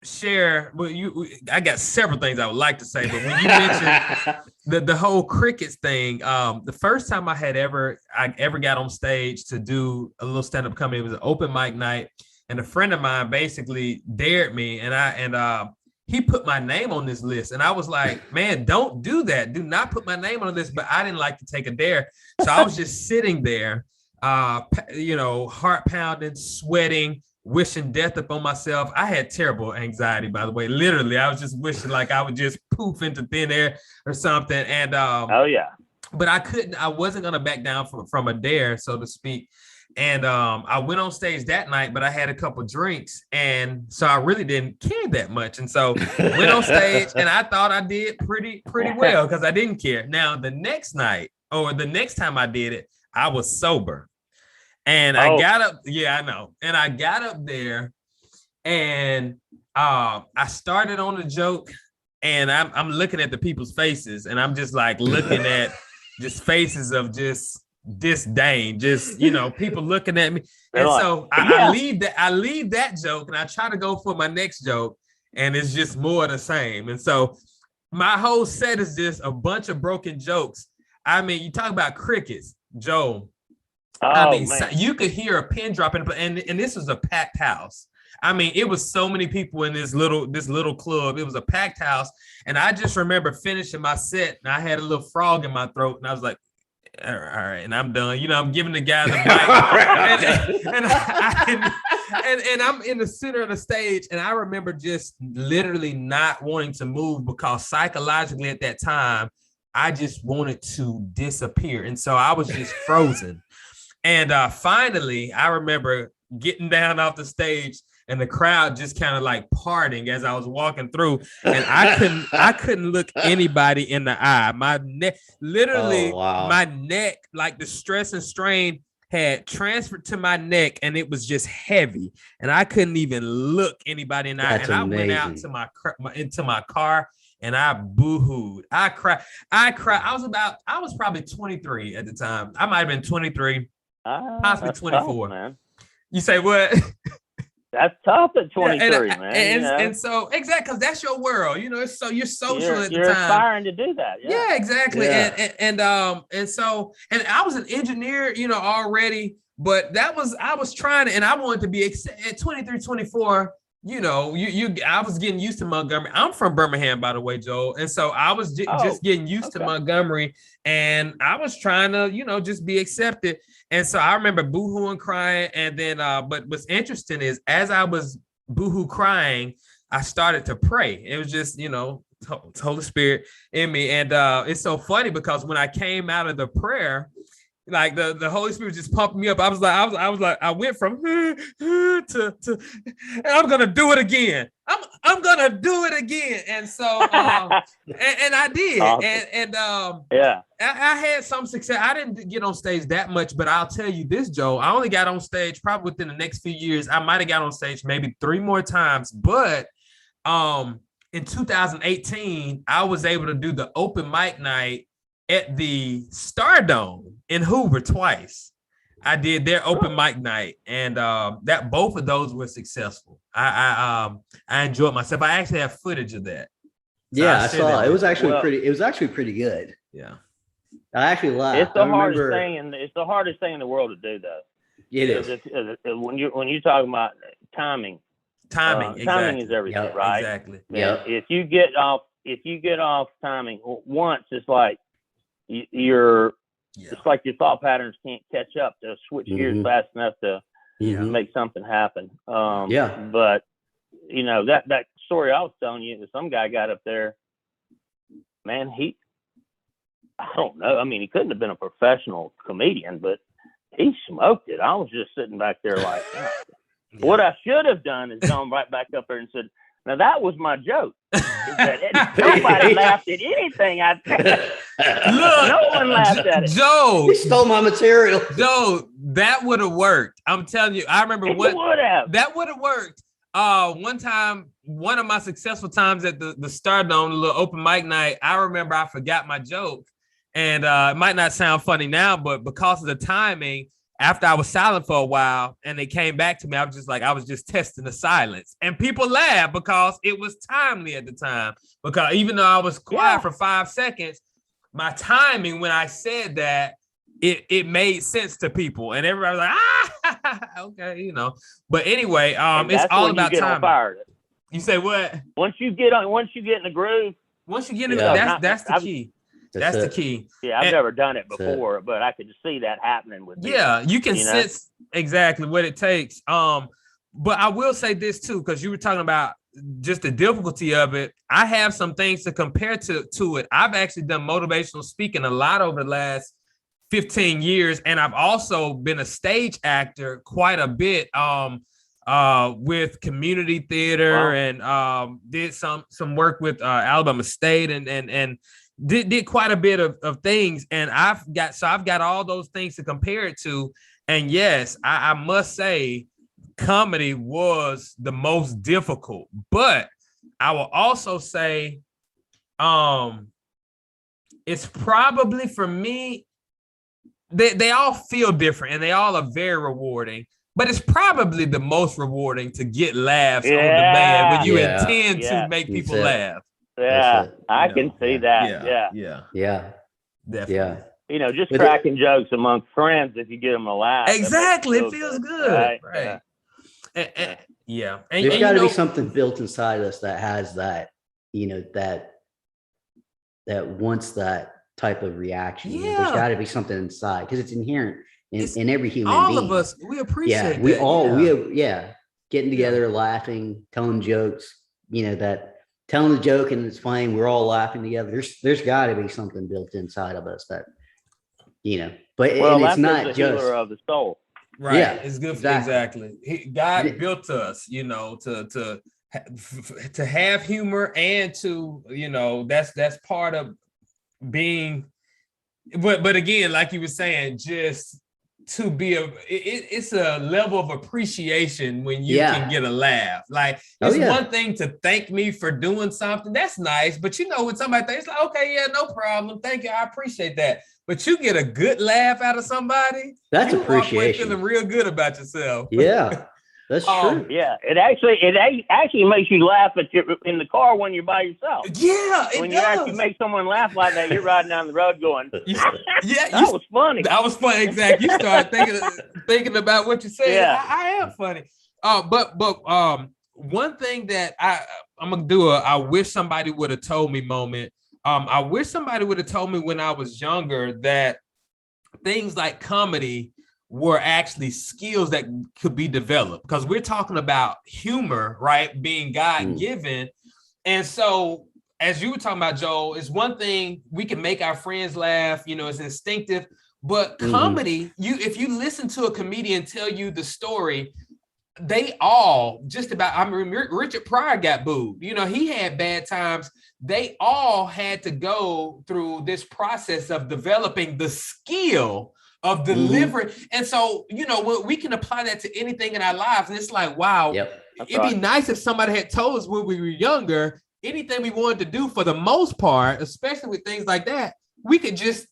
share with you. I got several things I would like to say, but when you mentioned the whole crickets thing, the first time I ever got on stage to do a little stand-up comedy, it was an open mic night, and a friend of mine basically dared me, and he put my name on this list, and I was like, man, don't do that. Do not put my name on this. But I didn't like to take a dare, so I was just sitting there, heart pounding, sweating, wishing death upon myself. I had terrible anxiety, by the way. Literally, I was just wishing like I would just poof into thin air or something. And but I wasn't gonna back down from a dare, so to speak. And I went on stage that night, but I had a couple drinks, and so I really didn't care that much. And so went on stage, and I thought I did pretty well because I didn't care. Now the next night, or the next time I did it, I was sober. And I got up, I know. And I got up there, and I started on a joke, and I'm looking at the people's faces, and I'm just like looking at just faces of just disdain, just people looking at me. And so I leave that joke, and I try to go for my next joke, and it's just more of the same. And so my whole set is just a bunch of broken jokes. I mean, you talk about crickets, Joe. You could hear a pin drop and this was a packed house. I mean, it was so many people in this little club. It was a packed house, and I just remember finishing my set, and I had a little frog in my throat, and I was like, all right, and I'm done. I'm giving the guy the mic, and I'm in the center of the stage, and I remember just literally not wanting to move because psychologically at that time, I just wanted to disappear, and so I was just frozen. And finally, I remember getting down off the stage, and the crowd just kind of like parting as I was walking through, and I couldn't look anybody in the eye. My neck, literally, my neck, like the stress and strain had transferred to my neck, and it was just heavy, and I couldn't even look anybody in the eye. And I went out into my car, and I boo-hooed. I cried. I was probably 23 at the time. I might have been 23. Possibly 24. Tough, man. You say what? That's tough at 23, man. And so exactly, because that's your world. It's so you're social at the time. You're aspiring to do that. Yeah, exactly. Yeah. And I was an engineer, already, but I was trying to, and I wanted to be at 23, 24. I was getting used to Montgomery. I'm from Birmingham, by the way, Joel. And so I was just getting used to Montgomery, and I was trying to, just be accepted. And so I remember boohooing, crying. And then, but what's interesting is as I was boohoo crying, I started to pray. It was just, Holy Spirit in me. And it's so funny because when I came out of the prayer, Like the Holy Spirit just pumped me up. I was like, I went from to and I'm gonna do it again. I'm gonna do it again. And so and I did. Awesome. I had some success. I didn't get on stage that much, but I'll tell you this, Joe. I only got on stage probably within the next few years. I might have got on stage maybe 3 more times, but in 2018, I was able to do the open mic night at the Stardome in Hoover twice. I did their open mic night, and that both of those were successful. I enjoyed myself. I actually have footage of that. So yeah, I saw it. It was actually pretty good. Yeah, I actually laughed. It's the hardest thing, it's the hardest thing in the world to do, though. It is. When you're talking about timing. Exactly. Timing is everything, right? Exactly. Yeah. If you get off timing once, it's like it's like your thought patterns can't catch up to switch gears fast enough to make something happen. But you know, that story I was telling you, some guy got up there, man, I don't know. I mean, he couldn't have been a professional comedian, but he smoked it. I was just sitting back there like, what I should have done is gone right back up there and said, now that was my joke. Nobody laughed at anything I said. Look, no one laughed at it. Joe, he stole my material. Joe, that would have worked. I'm telling you. I remember that would have worked. One time, one of my successful times at the Stardome, the little open mic night, I remember I forgot my joke. And it might not sound funny now, but because of the timing, after I was silent for a while and they came back to me, I was just testing the silence. And people laughed because it was timely at the time. Because even though I was quiet for 5 seconds, my timing when I said that, it made sense to people. And everybody was like, okay, you know. But anyway, it's all about timing. You say what? Once you get in the groove. Once you get in the groove, that's the key. That's the key. Yeah, I've never done it before, but I could see that happening with me. Yeah, you can sense exactly what it takes. But I will say this too, because you were talking about just the difficulty of it. I have some things to compare to it. I've actually done motivational speaking a lot over the last 15 years, and I've also been a stage actor quite a bit with community theater and did some work with Alabama State and did quite a bit of things, and I've got all those things to compare it to. And yes, I must say comedy was the most difficult, but I will also say it's probably for me, they all feel different and they all are very rewarding, but it's probably the most rewarding to get laughs on demand when you intend to make people laugh. Yeah, I can see that. Yeah. Definitely. Yeah. You know, just cracking jokes among friends, if you get them a laugh. Exactly. It feels good. Right. And there's got to be something built inside us that has that, you know, that wants that type of reaction. Yeah. There's got to be something inside because it's inherent in every human all being. All of us, we appreciate we that. all, getting together, laughing, telling jokes, you know, that telling the joke and it's funny, we're all laughing together. There's got to be something built inside of us that, you know, but it's not the just healer of the soul. Right. Yeah, it's good. Exactly. God built us, you know, to have humor and to, you know, that's part of being, but again, like you were saying, just to be it's a level of appreciation when you can get a laugh. Like it's one thing to thank me for doing something that's nice, but you know, when somebody thinks like, okay, yeah, no problem, thank you, I appreciate that. But you get a good laugh out of somebody, that's you appreciation. Walk away feeling real good about yourself. Yeah, that's true. Yeah, it actually makes you laugh in the car when you're by yourself. Yeah, when you actually make someone laugh like that, you're riding down the road going, that was funny. That was funny. Exactly. You start thinking about what you said. Yeah, I am funny. But one thing that I'm gonna do I wish somebody would have told me moment. I wish somebody would have told me when I was younger that things like comedy were actually skills that could be developed, because we're talking about humor, right? Being God-given. And so, as you were talking about, Joel, it's one thing we can make our friends laugh, you know, it's instinctive, But comedy, if you listen to a comedian tell you the story, they all just about, I mean, Richard Pryor got booed. You know, he had bad times. They all had to go through this process of developing the skill of delivering. And so, you know, we can apply that to anything in our lives. And it's like, wow, it'd be nice if somebody had told us when we were younger, anything we wanted to do for the most part, especially with things like that, we could just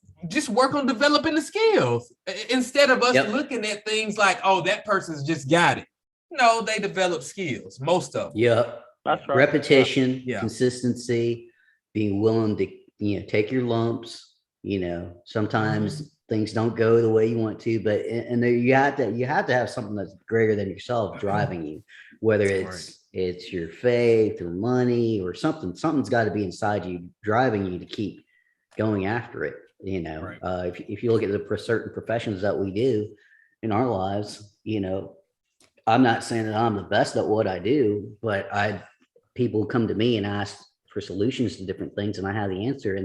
work on developing the skills instead of us looking at things like, oh, that person's just got it. No, they develop skills, most of them. Yeah. That's right. Repetition, consistency, being willing to, you know, take your lumps. You know, sometimes things don't go the way you want to, but you have to have something that's greater than yourself driving you, whether it's your faith or money or something. Something's got to be inside you driving you to keep going after it. You know, if you look at the certain professions that we do in our lives, you know, I'm not saying that I'm the best at what I do, but people come to me and ask for solutions to different things, and I have the answer.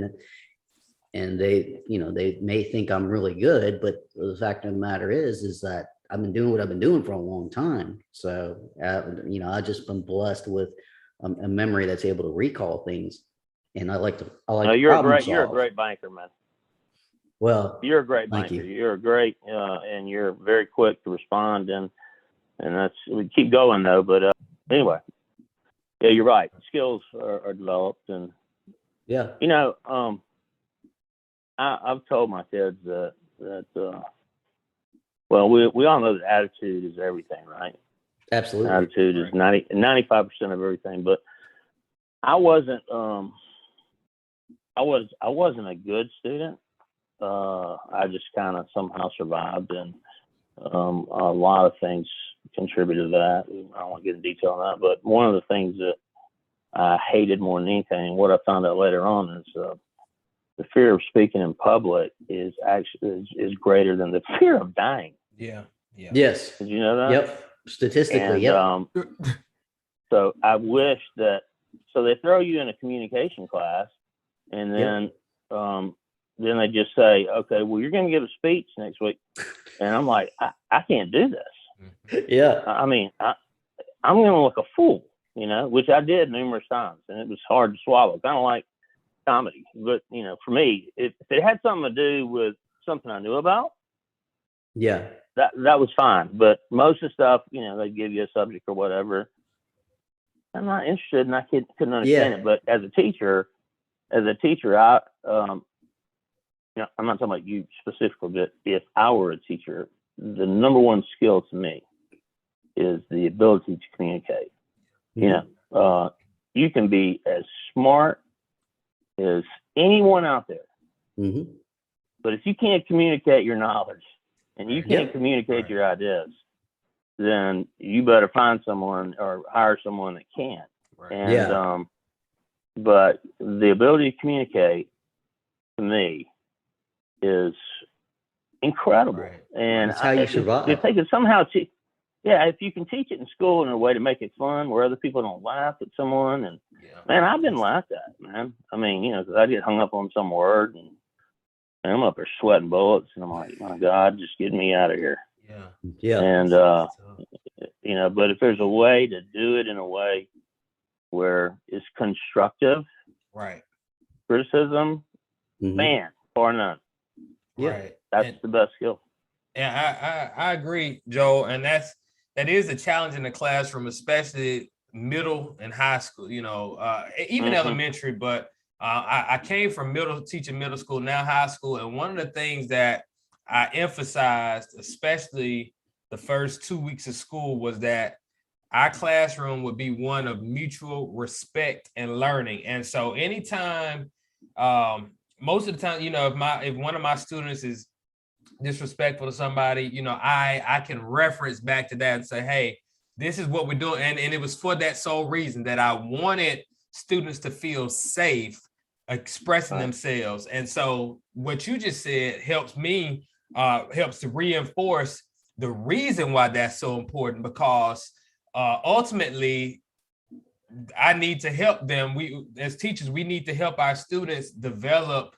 And they, you know, they may think I'm really good, but the fact of the matter is that I've been doing what I've been doing for a long time. So, you know, I've just been blessed with a memory that's able to recall things, and I like you're a great banker, man. Well, you're a great banker. You're a great, and you're very quick to respond, and that's, we keep going though. But anyway, yeah, you're right. Skills are developed, and you know, I've told my kids that well, we all know that attitude is everything, right? Absolutely. Attitude is 95% of everything. But I wasn't a good student. I just kind of somehow survived, and a lot of things contributed to that. I don't want to get in detail on that, but one of the things that I hated more than anything, what I found out later on, is the fear of speaking in public is greater than the fear of dying. Yeah. Yes. Did you know that? Yep. Statistically, and, so I wish that. So they throw you in a communication class, and then they just say, okay, well, you're going to give a speech next week. And I'm like, I can't do this. Yeah. I mean, I'm going to look a fool, you know, which I did numerous times, and it was hard to swallow, kind of like comedy. But, you know, for me, if it had something to do with something I knew about, that was fine. But most of the stuff, you know, they give you a subject or whatever, I'm not interested, and I couldn't understand it. But as a teacher, I, you know, I'm not talking about you specifically, but if I were a teacher, the number one skill to me is the ability to communicate. You know, you can be as smart as anyone out there, but if you can't communicate your knowledge and you can't communicate your ideas, then you better find someone or hire someone that can. And but the ability to communicate, to me, is incredible. And that's how you survive. If they can somehow if you can teach it in school in a way to make it fun where other people don't laugh at someone, and man, I've been laughed at, man. I mean, you know, because I get hung up on some word, and I'm up there sweating bullets, and I'm like, my God, just get me out of here. And you know, but if there's a way to do it in a way where it's constructive criticism, man, bar none. That's the best skill. Yeah, I agree, Joel, and that is a challenge in the classroom, especially middle and high school. You know, even elementary. But I came from teaching middle school, now high school, and one of the things that I emphasized, especially the first 2 weeks of school, was that our classroom would be one of mutual respect and learning. And so anytime, most of the time, you know, if one of my students is disrespectful to somebody, you know, I can reference back to that and say, hey, this is what we're doing. And it was for that sole reason that I wanted students to feel safe expressing themselves. And so what you just said helps me, helps to reinforce the reason why that's so important, because ultimately I need to help them. We, as teachers, we need to help our students develop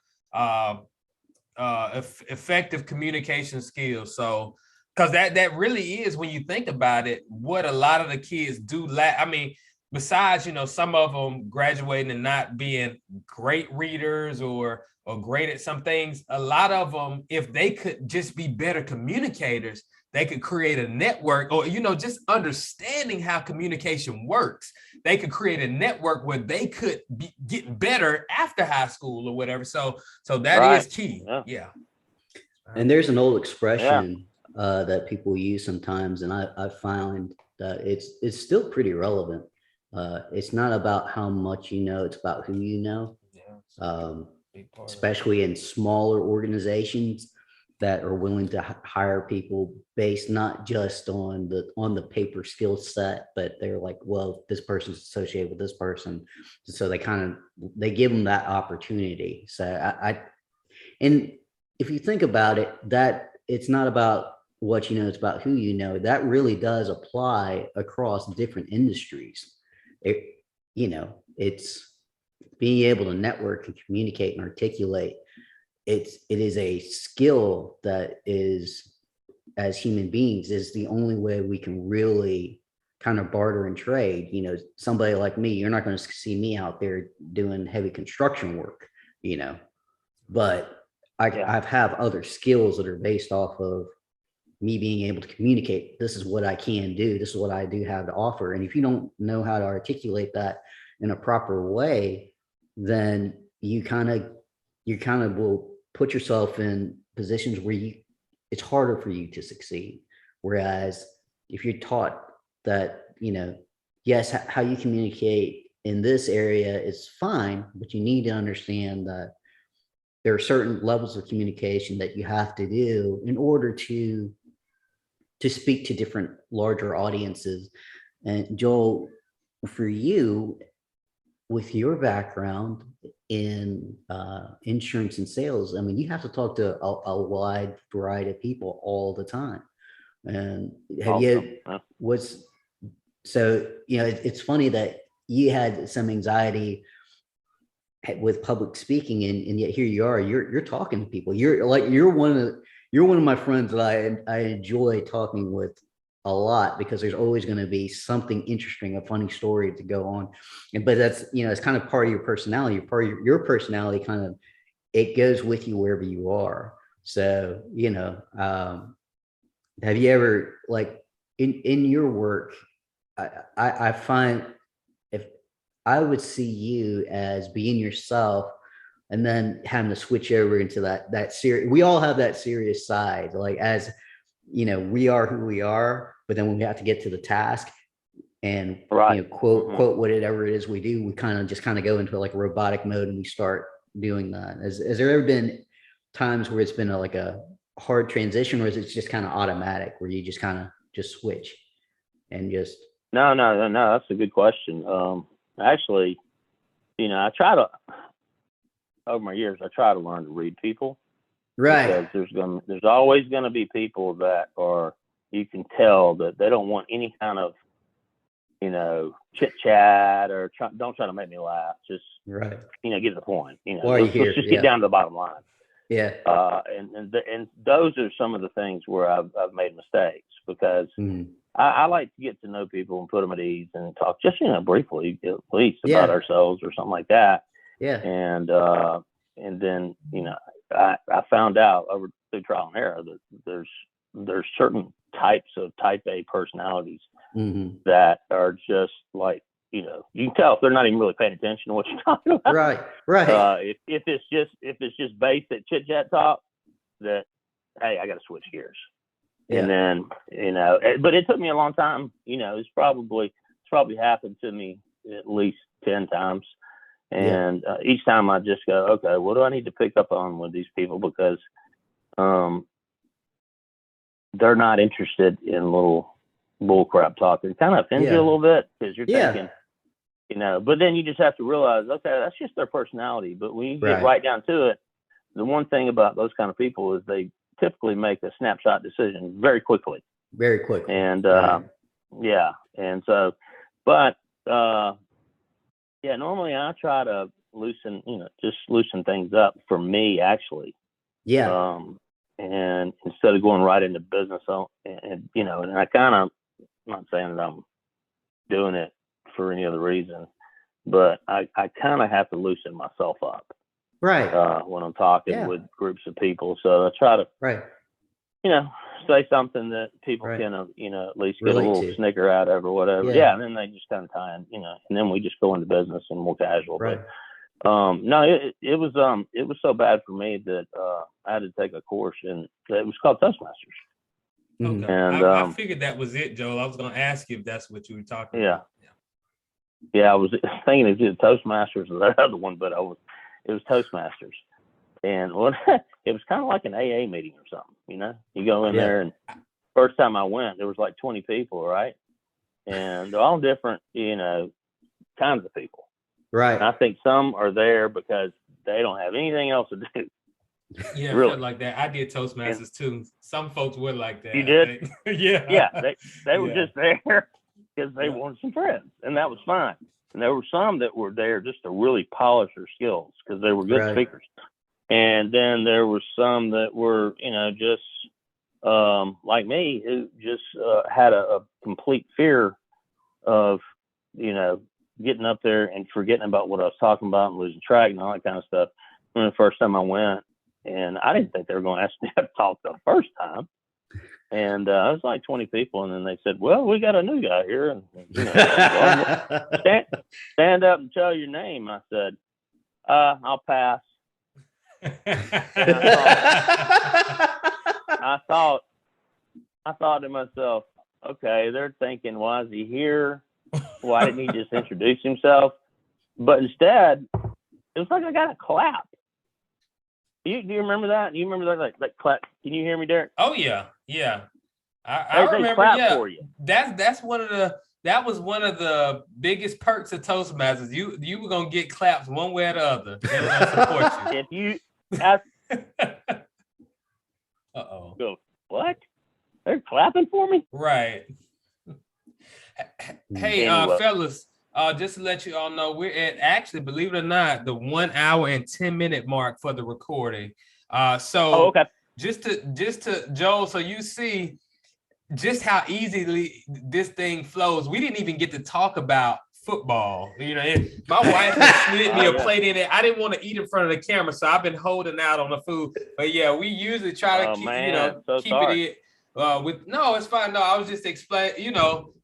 effective communication skills. So, because that really is, when you think about it, what a lot of the kids do lack. I mean, besides, some of them graduating and not being great readers or great at some things, a lot of them, if they could just be better communicators, they could create a network, or just understanding how communication works. They could create a network where they could be get better after high school or whatever. So that is key. Yeah. And there's an old expression that people use sometimes, and I find that it's still pretty relevant. It's not about how much you know; it's about who you know. Especially in smaller organizations that are willing to hire people based not just on the paper skill set, but they're like, well, this person's associated with this person, so they give them that opportunity. So and if you think about it, that it's not about what you know, it's about who you know. That really does apply across different industries. It's being able to network and communicate and articulate. It is a skill that is, as human beings, is the only way we can really kind of barter and trade. Somebody like me, you're not going to see me out there doing heavy construction work, but I have other skills that are based off of me being able to communicate. This is what I can do. This is what I do have to offer. And if you don't know how to articulate that in a proper way, then you kind of will put yourself in positions where it's harder for you to succeed. Whereas if you're taught that, yes, how you communicate in this area is fine, but you need to understand that there are certain levels of communication that you have to do in order to speak to different larger audiences. And Joel, for you, with your background in insurance and sales, I mean, you have to talk to a wide variety of people all the time. And it's funny that you had some anxiety with public speaking, and yet here you are, you're talking to people. You're one of my friends that I enjoy talking with a lot, because there's always going to be something interesting, a funny story to go on. But that's, it's kind of part of your personality. Your personality kind of, it goes with you wherever you are. So, have you ever, like, in your work, I find, if I would see you as being yourself and then having to switch over into that serious, we all have that serious side, like, as we are who we are, but then when we have to get to the task and quote whatever it is we do, we kind of go into like a robotic mode and we start doing that. Has there ever been times where it's been a hard transition, or is it just kind of automatic where you just kind of just switch and just? No, that's a good question. Actually, over my years, I try to learn to read people. Right. Because there's always going to be people that you can tell that they don't want any kind of, chit chat, or don't try to make me laugh. Just, right. Get to the point. Let's just get down to the bottom line. Yeah. And those are some of the things where I've made mistakes, because I like to get to know people and put them at ease and talk just, briefly, at least, about ourselves or something like that. Yeah. And then, I found out through trial and error that there's certain types of type A personalities that are just like, you can tell if they're not even really paying attention to what you're talking about. Right. If it's just basic chit chat talk, that, hey, I got to switch gears. Yeah. And then, but it took me a long time. It's probably happened to me at least 10 times. And each time I just go, okay, what do I need to pick up on with these people? Because they're not interested in little bull crap talk. It kind of offends you a little bit, because you're thinking, but then you just have to realize, okay, that's just their personality. But when you get right down to it, the one thing about those kind of people is they typically make a snapshot decision very quickly. Very quickly. And and so, but normally I try to loosen things up for me, actually. Yeah. And instead of going right into business, and I kind of, I'm not saying that I'm doing it for any other reason, but I kind of have to loosen myself up. Right. When I'm talking with groups of people. So I try to, say something that people can, at least get relate a little to. snicker out of or whatever. Yeah. And then they just kind of tie in, and then we just go into business and more casual. Right. But no, it was so bad for me that I had to take a course, and it was called Toastmasters. Okay. And I figured that was it, Joel. I was going to ask you if that's what you were talking about. Yeah, I was thinking of either Toastmasters or that other one, but it was Toastmasters. And it was kind of like an AA meeting or something, You go in there, and first time I went, there was like 20 people, right? And they're all different, kinds of people. Right. And I think some are there because they don't have anything else to do. Yeah, really. Felt like that. I did Toastmasters too. Some folks were like that. You did? Yeah. Yeah, they were just there because they wanted some friends, and that was fine. And there were some that were there just to really polish their skills because they were good speakers. And then there were some that were, just like me, who just had a complete fear of, getting up there and forgetting about what I was talking about and losing track and all that kind of stuff. When the first time I went, and I didn't think they were going to ask me to talk the first time. And it was like 20 people, and then they said, "Well, we got a new guy here, and stand up and tell your name." I said, "I'll pass." I thought to myself, okay, they're thinking, why is he here? Why didn't he just introduce himself? But instead, it was like I got a clap. Do you remember that? Do you remember that clap? Can you hear me, Derek? Oh yeah. I remember. Clap for you. That was one of the biggest perks of Toastmasters. You were gonna get claps one way or the other. They were gonna support you. If you ask, go, what? They're clapping for me? Right. Hey, anyway. Fellas, just to let you all know, we're at, actually, believe it or not, the 1 hour and 10-minute mark for the recording. Okay. Just to Joel, so you see just how easily this thing flows. We didn't even get to talk about football. My wife slid me a plate in it. I didn't want to eat in front of the camera, so I've been holding out on the food. But yeah, we usually try to keep it in. No, it's fine. No, I was just explaining.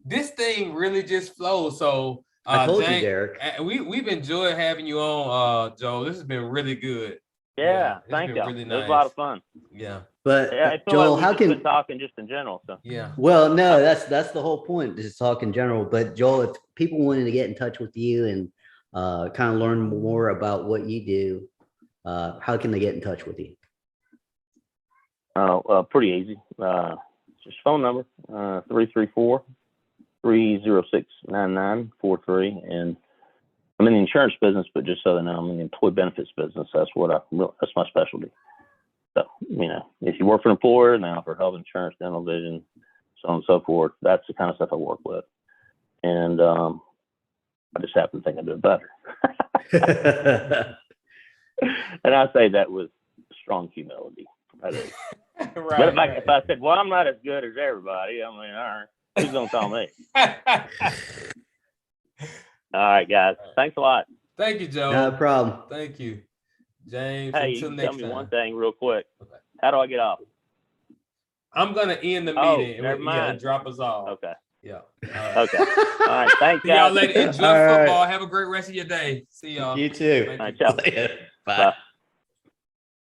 This thing really just flows. So I told you, Derek. We've enjoyed having you on, Joel. This has been really good. Yeah, thank you. Really nice. It was a lot of fun. Yeah. But Joel, like how can been talking just in general? So yeah. Well, no, that's the whole point. Just talk in general. But Joel, if people wanted to get in touch with you and kind of learn more about what you do, how can they get in touch with you? Pretty easy. Just phone number 334-306-9943, and I'm in the insurance business, but just so they know, I'm in the employee benefits business. That's that's my specialty. So, if you work for an employer and they offer health insurance, dental, vision, so on and so forth, that's the kind of stuff I work with. And I just happen to think I do it better. And I say that with strong humility. I do. Right, but if I said, well, I'm not as good as everybody, all right, who's going to call me? All right, guys. Thanks a lot. Thank you, Joe. No problem. Tell James. Hey, until you next tell me time. one thing real quick. Okay. How do I get off? I'm going to end the meeting. Never mind. Yeah, drop us off. Okay. Yeah. Okay. All right. Thanks, guys. Y'all later. Enjoy football. Have a great rest of your day. See y'all. You too. All right, ciao. Bye.